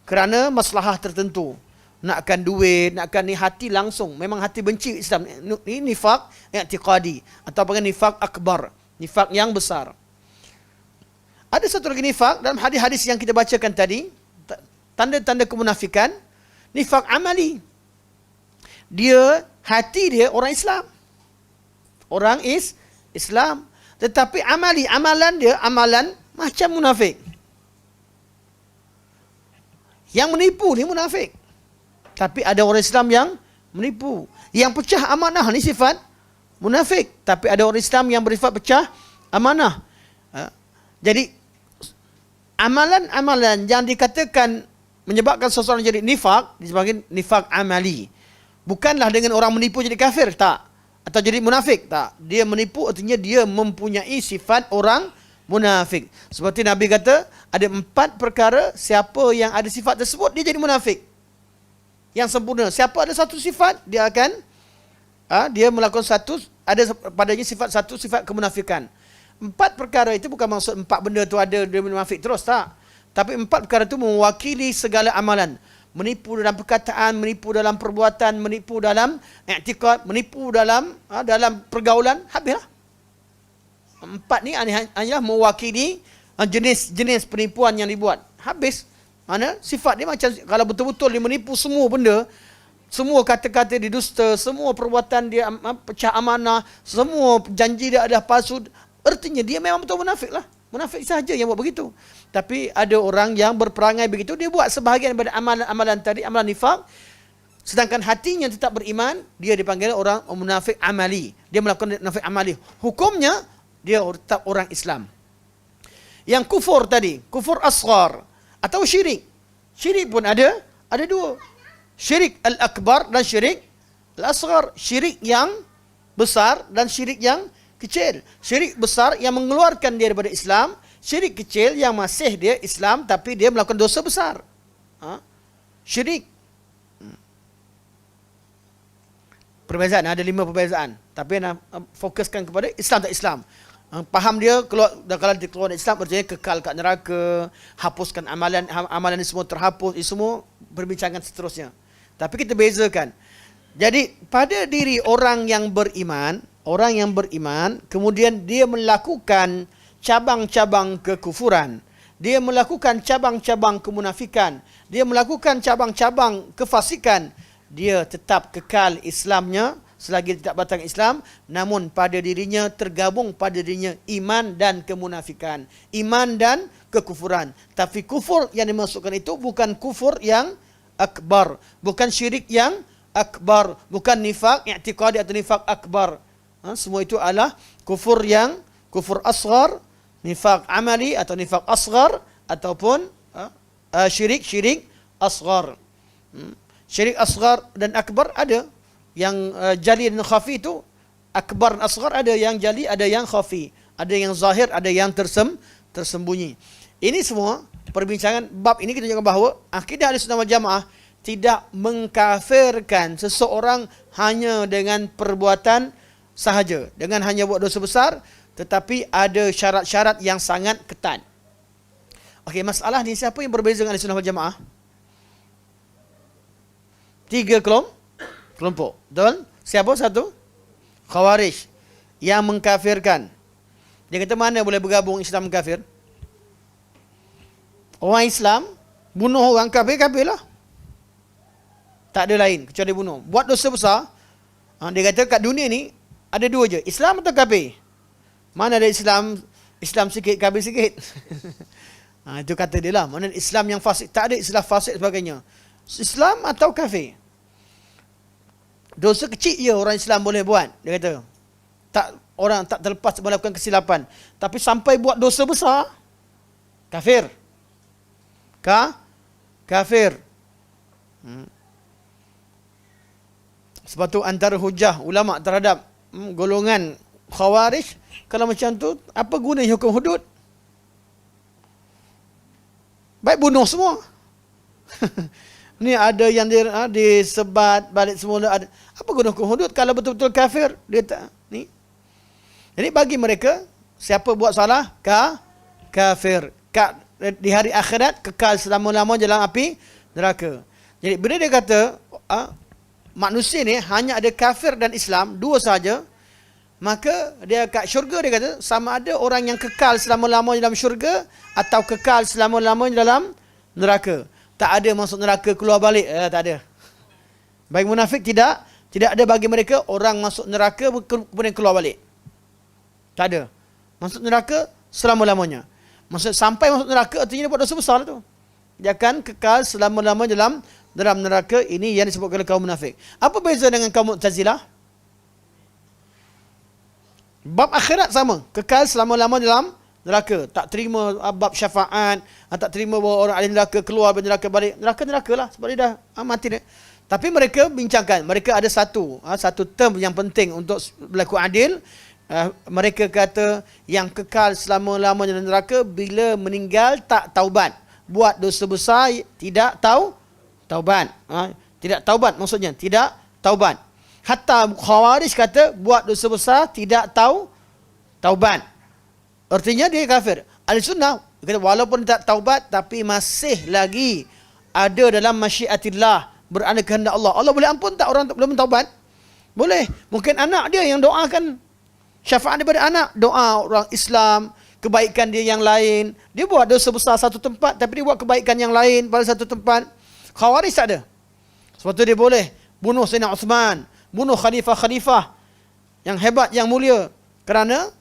kerana maslahah tertentu. Nakkan duit, nakkan ni, hati langsung. Memang hati benci Islam. Ini nifaq i'tiqadi atau panggil nifaq akbar, nifaq yang besar. Ada satu lagi nifaq dalam hadis-hadis yang kita bacakan tadi, tanda-tanda kemunafikan, nifaq amali. Dia, hati dia orang Islam. Orang Islam, tetapi amali, amalan dia amalan macam munafik. Yang menipu ni munafik. Tapi ada orang Islam yang menipu. Yang pecah amanah ni sifat munafik. Tapi ada orang Islam yang bersifat pecah amanah. Jadi amalan-amalan yang dikatakan menyebabkan seseorang jadi nifak disebabkan nifak amali. Bukanlah dengan orang menipu jadi kafir, tak. Atau jadi munafik, tak. Dia menipu artinya dia mempunyai sifat orang munafik. Seperti Nabi kata, ada 4 perkara, siapa yang ada sifat tersebut, dia jadi munafik. Yang sempurna. Siapa ada satu sifat, dia akan, dia melakukan satu, ada padanya satu sifat kemunafikan. 4 perkara itu bukan maksud 4 benda tu ada, dia munafik terus, tak. Tapi 4 perkara itu mewakili segala amalan. Menipu dalam perkataan, menipu dalam perbuatan, menipu dalam i'tiqad, menipu dalam pergaulan, habislah. 4 ni hanyalah mewakili jenis-jenis penipuan yang dibuat. Habis. Mana sifat dia macam, kalau betul-betul dia menipu semua benda, semua kata-kata dia dusta, semua perbuatan dia pecah amanah, semua janji dia adalah palsu, artinya dia memang betul munafik lah. Munafik sahaja yang buat begitu. Tapi ada orang yang berperangai begitu, dia buat sebahagian daripada amalan-amalan tadi, amalan nifaq, sedangkan hatinya tetap beriman, dia dipanggil orang munafik amali. Dia melakukan munafik amali. Hukumnya, dia tetap orang Islam. Yang kufur tadi, kufur asghar atau syirik. Syirik pun ada 2. Syirik al-akbar dan syirik al-asghar. Syirik yang besar dan syirik yang kecil. Syirik besar yang mengeluarkan dia daripada Islam, syirik kecil yang masih dia Islam tapi dia melakukan dosa besar. Syirik. Perbezaan, ada 5 perbezaan. Tapi nak fokuskan kepada Islam tak Islam. Faham dia, kalau dia keluar dari Islam artinya kekal kat neraka, hapuskan amalan ni semua terhapus, ini semua perbincangan seterusnya. Tapi kita bezakan. Jadi pada diri orang yang beriman, kemudian dia melakukan cabang-cabang kekufuran, dia melakukan cabang-cabang kemunafikan, dia melakukan cabang-cabang kefasikan, dia tetap kekal Islamnya selagi tidak batang Islam, namun pada dirinya tergabung pada dirinya iman dan kemunafikan, iman dan kekufuran. Tapi kufur yang dimasukkan itu bukan kufur yang akbar, bukan syirik yang akbar, bukan nifaq i'tiqadi atau nifaq akbar. Semua itu adalah kufur yang kufur asghar, nifaq amali atau nifaq asghar ataupun syirik asghar. Syirik asghar dan akbar ada. Yang jali dan khafi itu, akbar dan asghar ada yang jali, ada yang khafi. Ada yang zahir, ada yang tersembunyi. Ini semua perbincangan bab ini kita tunjukkan bahawa akidah Ahlussunnah wal Jamaah tidak mengkafirkan seseorang hanya dengan perbuatan sahaja, dengan hanya buat dosa besar, tetapi ada syarat-syarat yang sangat ketat. Okey, masalah ni siapa yang berbeza dengan Ahlussunnah wal Jamaah? 3 kelompok. Betul? Siapa satu? Khawarij yang mengkafirkan. Dia kata mana boleh bergabung Islam kafir? Orang Islam bunuh orang kafir, kafir lah. Tak ada lain kecuali bunuh. Buat dosa besar. Dia kata kat dunia ni ada dua je, Islam atau kafir. Mana ada Islam sikit, kafir sikit. Itu kata dia lah. Mana Islam yang fasik, tak ada Islam fasik sebagainya. Islam atau kafir. Dosa kecil je orang Islam boleh buat. Dia kata orang tak terlepas melakukan kesilapan. Tapi sampai buat dosa besar, kafir. Kafir. Sebab tu antara hujah ulama terhadap golongan Khawarij, kalau macam tu apa guna hukum hudud? Baik bunuh semua. Ni ada yang disebat balik semula. Apa guna hukum hudud kalau betul-betul kafir? Dia tak ni. Jadi bagi mereka, siapa buat salah, kafir. Di hari akhirat kekal selama-lamanya dalam api neraka. Jadi bila dia kata manusia ni hanya ada kafir dan Islam, dua saja, maka dia kat syurga dia kata sama ada orang yang kekal selama-lamanya dalam syurga atau kekal selama-lamanya dalam neraka. Tak ada masuk neraka keluar balik, tak ada. Bagi munafik tidak ada bagi mereka orang masuk neraka kemudian keluar balik. Tak ada. Masuk neraka selama-lamanya. Maksud sampai masuk neraka artinya dia buat dosa besar tu. Dia akan kekal selama-lamanya dalam neraka. Ini yang disebutkan oleh kaum munafik. Apa beza dengan kaum Mu'tazilah? Bab akhirat sama, kekal selama-lamanya dalam neraka. Tak terima bab syafaat, tak terima bahawa orang ahli neraka keluar dari neraka balik. Neraka lah sebab dia dah mati dia. Tapi mereka bincangkan, mereka ada satu term yang penting untuk berlaku adil. Mereka kata yang kekal selama-lamanya dalam neraka bila meninggal tak taubat. Buat dosa besar tidak taubat. Tidak taubat maksudnya, tidak taubat. Hatta Khawarij kata buat dosa besar tidak taubat. Artinya dia kafir. Ahlussunnah kata walaupun tak taubat tapi masih lagi ada dalam masyiatillah, berada kehendak Allah. Allah boleh ampun tak orang belum taubat? Boleh. Mungkin anak dia yang doakan syafaat daripada anak, doa orang Islam, kebaikan dia yang lain. Dia buat dosa besar satu tempat tapi dia buat kebaikan yang lain pada satu tempat. Khawarij tak ada. Sebab tu dia boleh bunuh Sayyidina Uthman, bunuh khalifah-khalifah yang hebat, yang mulia. Kerana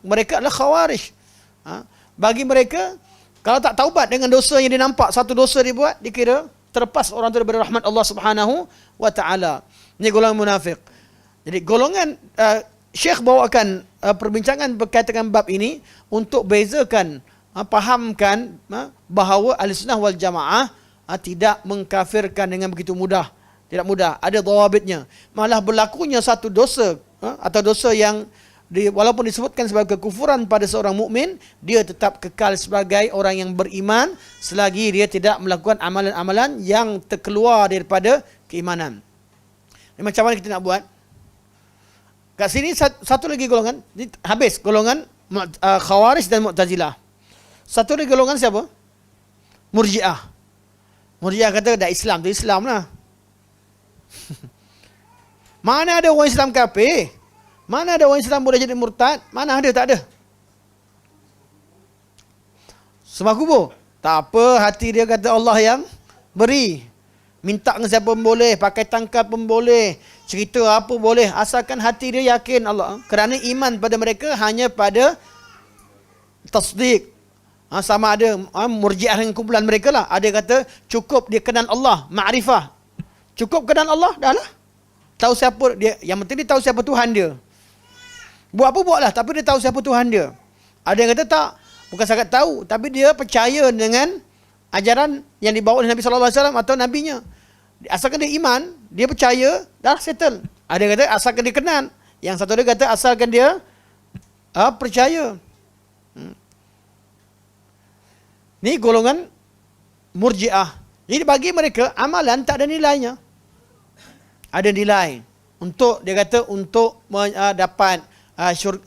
mereka adalah Khawarij. Bagi mereka, kalau tak taubat dengan dosa yang dia nampak, satu dosa dia buat, dikira terlepas orang tu daripada rahmat Allah Subhanahu wa ta'ala. Ini golongan munafik. Jadi golongan Syekh bawakan perbincangan berkaitan dengan bab ini untuk bezakan, fahamkan bahawa Ahlussunnah wal Jamaah tidak mengkafirkan dengan begitu mudah. Tidak mudah, ada dawabitnya. Malah berlakunya satu dosa atau dosa yang walaupun disebutkan sebagai kekufuran pada seorang mukmin, dia tetap kekal sebagai orang yang beriman selagi dia tidak melakukan amalan-amalan yang terkeluar daripada keimanan. Ini macam mana kita nak buat? Kat sini satu lagi golongan, habis golongan Khawarij dan Mu'tazilah. Satu lagi golongan siapa? Murji'ah. Murji'ah kata dah Islam tu Islam lah. Mana ada orang Islam kafir? Mana ada orang Islam boleh jadi murtad? Mana ada, tak ada. Sembah kubur? Tak apa, hati dia kata Allah yang beri. Minta dengan siapa pun boleh, pakai tangkal pun boleh, cerita apa boleh, asalkan hati dia yakin Allah. Kerana iman pada mereka hanya pada tasdik. Sama ada Murji'ah dengan kumpulan mereka lah. Ada kata cukup dia kenal Allah, ma'rifah. Cukup kenal Allah, dah lah. Tahu siapa dia, yang penting dia tahu siapa Tuhan dia. Buat apa buatlah, tapi dia tahu siapa Tuhan dia. Ada yang kata tak, bukan sangat tahu, tapi dia percaya dengan ajaran yang dibawa oleh Nabi SAW atau nabinya. Asalkan dia iman, dia percaya, dah settle. Ada yang kata asalkan dia kenal. Yang satu dia kata asalkan dia percaya. Ni golongan Murji'ah. Jadi bagi mereka amalan tak ada nilainya. Ada nilai untuk dia kata untuk dapat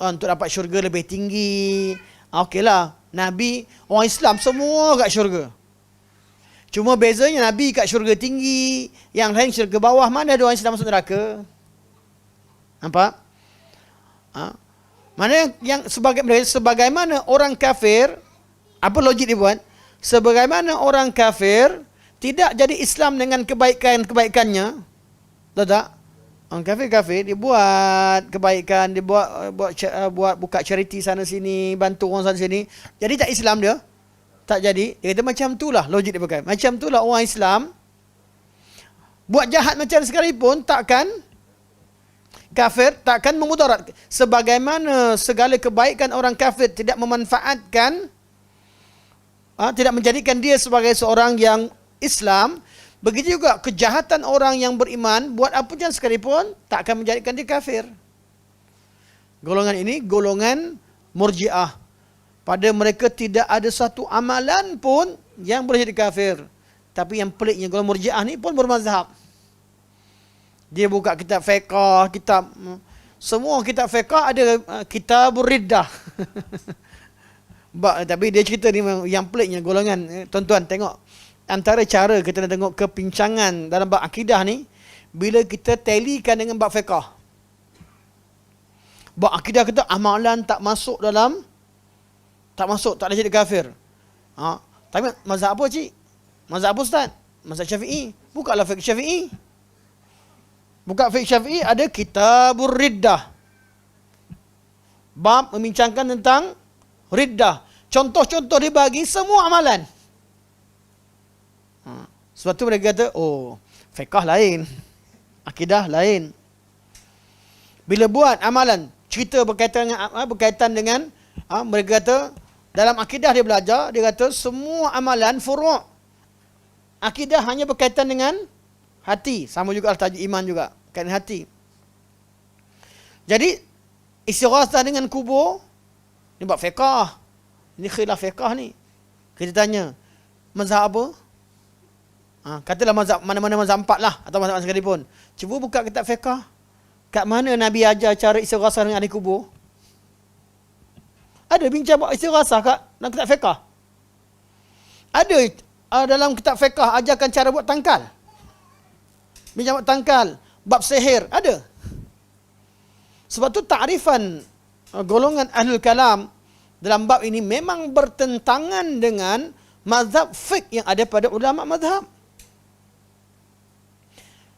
untuk dapat syurga lebih tinggi. Okeylah, Nabi orang Islam semua kat syurga. Cuma bezanya Nabi kat syurga tinggi, yang lain syurga bawah. Mana ada orang Islam masuk neraka? Nampak? Mana yang sebagaimana orang kafir, apa logik dia buat? Sebagaimana orang kafir tidak jadi Islam dengan kebaikannya. Tahu tak? Orang kafir dia buat kebaikan, dia buat buka charity sana sini, bantu orang sana sini. Jadi tak Islam dia. Tak jadi. Dia kata macam itulah logik dia pakai. Macam itulah orang Islam buat jahat macam sekalipun takkan kafir, takkan memudarat. Sebagaimana segala kebaikan orang kafir tidak memanfaatkan, tidak menjadikan dia sebagai seorang yang Islam, begitu juga kejahatan orang yang beriman buat apa pun sekalipun tak akan menjadikan dia kafir. Golongan ini golongan Murji'ah. Pada mereka tidak ada satu amalan pun yang boleh jadi kafir. Tapi yang peliknya golongan Murji'ah ni pun bermazhab. Dia buka kitab fiqh, semua kitab fiqh ada kitabur riddah. Tapi dia cerita ni yang peliknya golongan. Tuan-tuan tengok, antara cara kita nak tengok kepincangan dalam bab akidah ni, bila kita talikan dengan bab fiqh. Bab akidah kita amalan tak masuk, tak ada jadi kafir. Tapi mazhab apa cik? Mazhab apa ustaz? Mazhab Syafi'i. Bukalah fiqh Syafi'i. Buka fiqh Syafi'i, ada kitabur riddah. Bab membincangkan tentang riddah. Contoh-contoh dibagi semua amalan. Sebab tu mereka kata, fiqh lain, akidah lain. Bila buat amalan, cerita berkaitan dengan mereka kata, dalam akidah dia belajar, dia kata semua amalan furu'. Akidah hanya berkaitan dengan hati. Sama juga tajuk iman juga, kaitan hati. Jadi, istighatsah dengan kubur, ni bab fiqh. Ini khilaf fiqh ni. Kita tanya, mazhab apa? Katalah mazhab, mana-mana mazhab 4 lah, atau mazhab sekalipun. Cuba buka kitab fiqh. Kat mana Nabi ajar cara istighatsah dengan ahli kubur? Ada bincang buat istighatsah kat dalam kitab fiqh? Ada dalam kitab fiqh ajarkan cara buat tangkal. Bincang buat tangkal, bab sihir, ada. Sebab tu ta'rifan golongan ahlul kalam dalam bab ini memang bertentangan dengan mazhab fiqh yang ada pada ulama mazhab.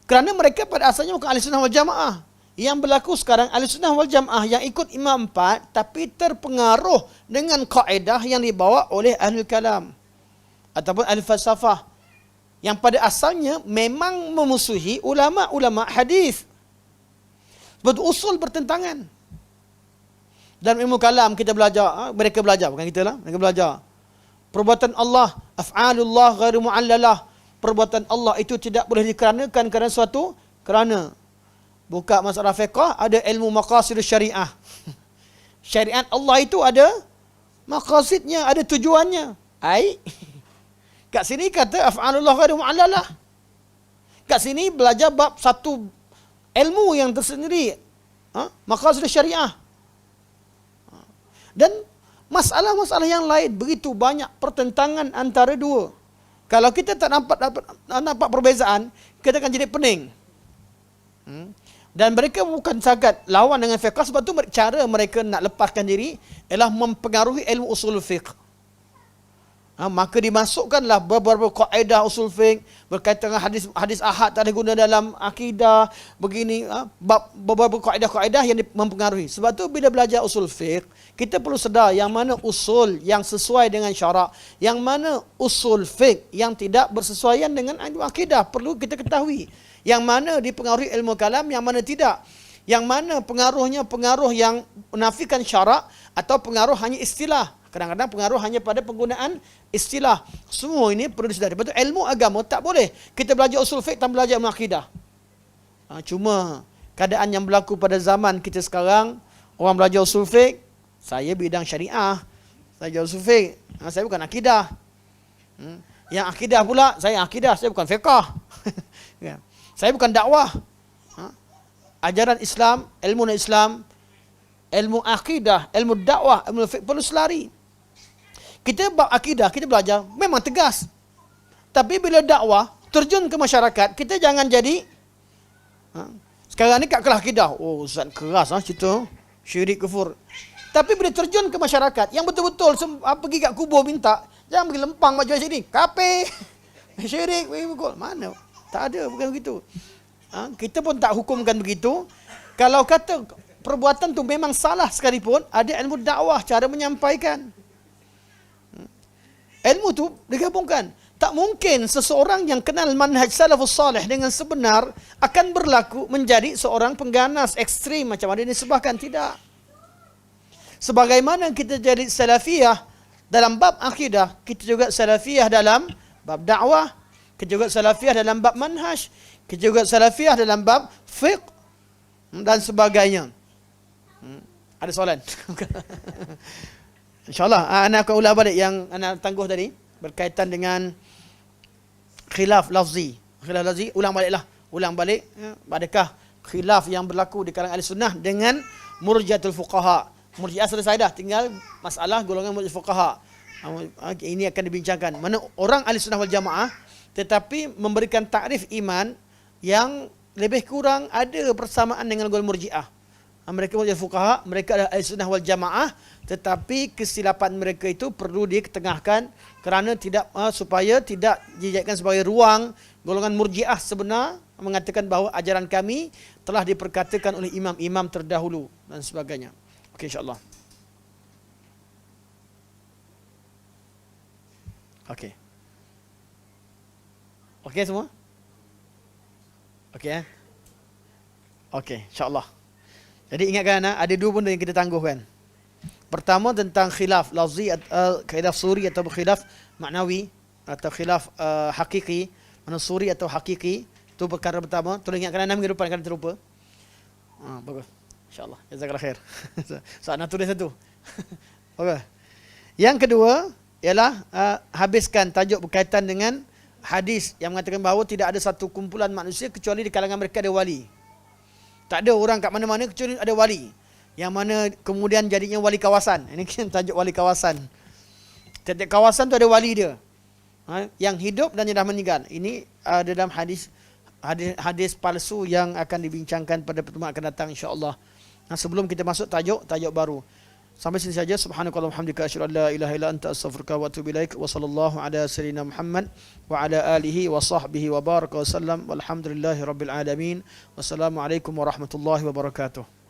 Kerana mereka pada asalnya bukan ahli sunnah wal jamaah. Yang berlaku sekarang ahli sunnah wal jamaah yang ikut imam 4 tapi terpengaruh dengan kaedah yang dibawa oleh ahlul kalam ataupun ahli falsafah yang pada asalnya memang memusuhi ulama-ulama hadis. Sebab usul bertentangan. Dalam ilmu kalam kita belajar, mereka belajar, bukan kita lah, mereka belajar. Perbuatan Allah, af'alullah ghairu mu'allalah. Perbuatan Allah itu tidak boleh dikeranakan kerana suatu kerana. Buka masalah fiqh, ada ilmu maqasid syariah. Syariat Allah itu ada maqasidnya, ada tujuannya. Kat sini kata af'alullah ghairu mu'allalah. Kat sini belajar bab satu ilmu yang tersendiri, maqasid syariah. Dan masalah-masalah yang lain begitu banyak pertentangan antara dua. Kalau kita tak nampak perbezaan, kita akan jadi pening. Dan mereka bukan sangat lawan dengan fiqh, sebab tu cara mereka nak lepaskan diri ialah mempengaruhi ilmu usul fiqh. Maka dimasukkanlah beberapa kaedah usul fiqh berkaitan dengan hadis ahad tak ada guna dalam akidah begini, beberapa kaedah-kaedah yang mempengaruhi. Sebab tu bila belajar usul fiqh, kita perlu sedar yang mana usul yang sesuai dengan syarak, yang mana usul fiqh yang tidak bersesuaian dengan akidah, perlu kita ketahui. Yang mana dipengaruhi ilmu kalam, yang mana tidak. Yang mana pengaruhnya pengaruh yang menafikan syarak atau pengaruh hanya istilah. Kadang-kadang pengaruh hanya pada penggunaan istilah. Semua ini perlu disedari. Lepas tu ilmu agama tak boleh kita belajar usul fiqh tanpa belajar ilmu akidah. Cuma keadaan yang berlaku pada zaman kita sekarang, orang belajar usul fiqh, saya bidang syariah, saya belajar usul fiqh, saya bukan akidah. Yang akidah pula, saya akidah, saya bukan fiqh. Saya bukan dakwah. Ajaran Islam, ilmu Islam, ilmu akidah, ilmu dakwah, ilmu fiqh perlu selari. Kita bab akidah, kita belajar, memang tegas. Tapi bila dakwah, terjun ke masyarakat, kita jangan jadi sekarang ni kat kelas akidah, oh Ustaz keras cerita syirik kufur. Tapi bila terjun ke masyarakat yang betul-betul pergi kat kubur minta, jangan pergi lempang majlis sini, kafir, syirik, mana? Tak ada, bukan begitu. Kita pun tak hukumkan begitu. Kalau kata perbuatan tu memang salah sekalipun, ada ilmu dakwah, cara menyampaikan. Ilmu tu digabungkan. Tak mungkin seseorang yang kenal manhaj salafus salih dengan sebenar akan berlaku menjadi seorang pengganas ekstrim macam ada disebahkan. Tidak. Sebagaimana kita jadi salafiyah dalam bab akidah, kita juga salafiyah dalam bab dakwah, kita juga salafiyah dalam bab manhaj, kita juga salafiyah dalam bab fiqh dan sebagainya. Ada soalan? InsyaAllah, anak akan ulang balik yang anak tangguh tadi berkaitan dengan khilaf lafzi. Khilaf lafzi, ulang baliklah. Ulang balik, adakah khilaf yang berlaku di kalangan ahli sunnah dengan murjiatul fuqaha. Murjiah selesai dah, tinggal masalah golongan murjiah fuqaha. Ini akan dibincangkan. Mana orang ahli sunnah wal jamaah tetapi memberikan takrif iman yang lebih kurang ada persamaan dengan golongan murjiah. Mereka murjiah fuqaha, mereka adalah ahli sunnah wal jamaah, tetapi kesilapan mereka itu perlu diketengahkan kerana tidak supaya tidak dijadikan sebagai ruang golongan murjiah sebenar mengatakan bahawa ajaran kami telah diperkatakan oleh imam-imam terdahulu dan sebagainya. Okey, insya-Allah. Okey. Okey semua? Okey Okey, insya-Allah. Jadi ingatkan ada dua benda yang kita tangguhkan. Pertama tentang khilaf lafzi, khilaf suri atau khilaf maknawi atau khilaf hakiki, mana suri atau hakiki. Itu perkara pertama. Tolong ingatkan 6 minggu depan kan terlupa. Bagus. InsyaAllah. Jazakallah khair. So, nak tulis satu. Okey. Yang kedua ialah habiskan tajuk berkaitan dengan hadis yang mengatakan bahawa tidak ada satu kumpulan manusia kecuali di kalangan mereka ada wali. Tak ada orang kat mana-mana kecuali ada wali. Yang mana kemudian jadinya wali kawasan. Ini kan tajuk wali kawasan. Setiap kawasan tu ada wali dia. Yang hidup dan yang dah meninggal. Ini ada dalam hadis palsu yang akan dibincangkan pada pertemuan akan datang insya-Allah. Sebelum kita masuk tajuk baru. Sampai sini saja. Subhanakallahumma wa bihamdika asyhadu an la ilaha illa anta astaghfiruka wa atubu ilaik. Wa sallallahu ala sayyidina Muhammad wa ala alihi wa sahbihi wa baraka wa sallam. Walhamdulillahirabbil alamin. Wassalamualaikum warahmatullahi wabarakatuh.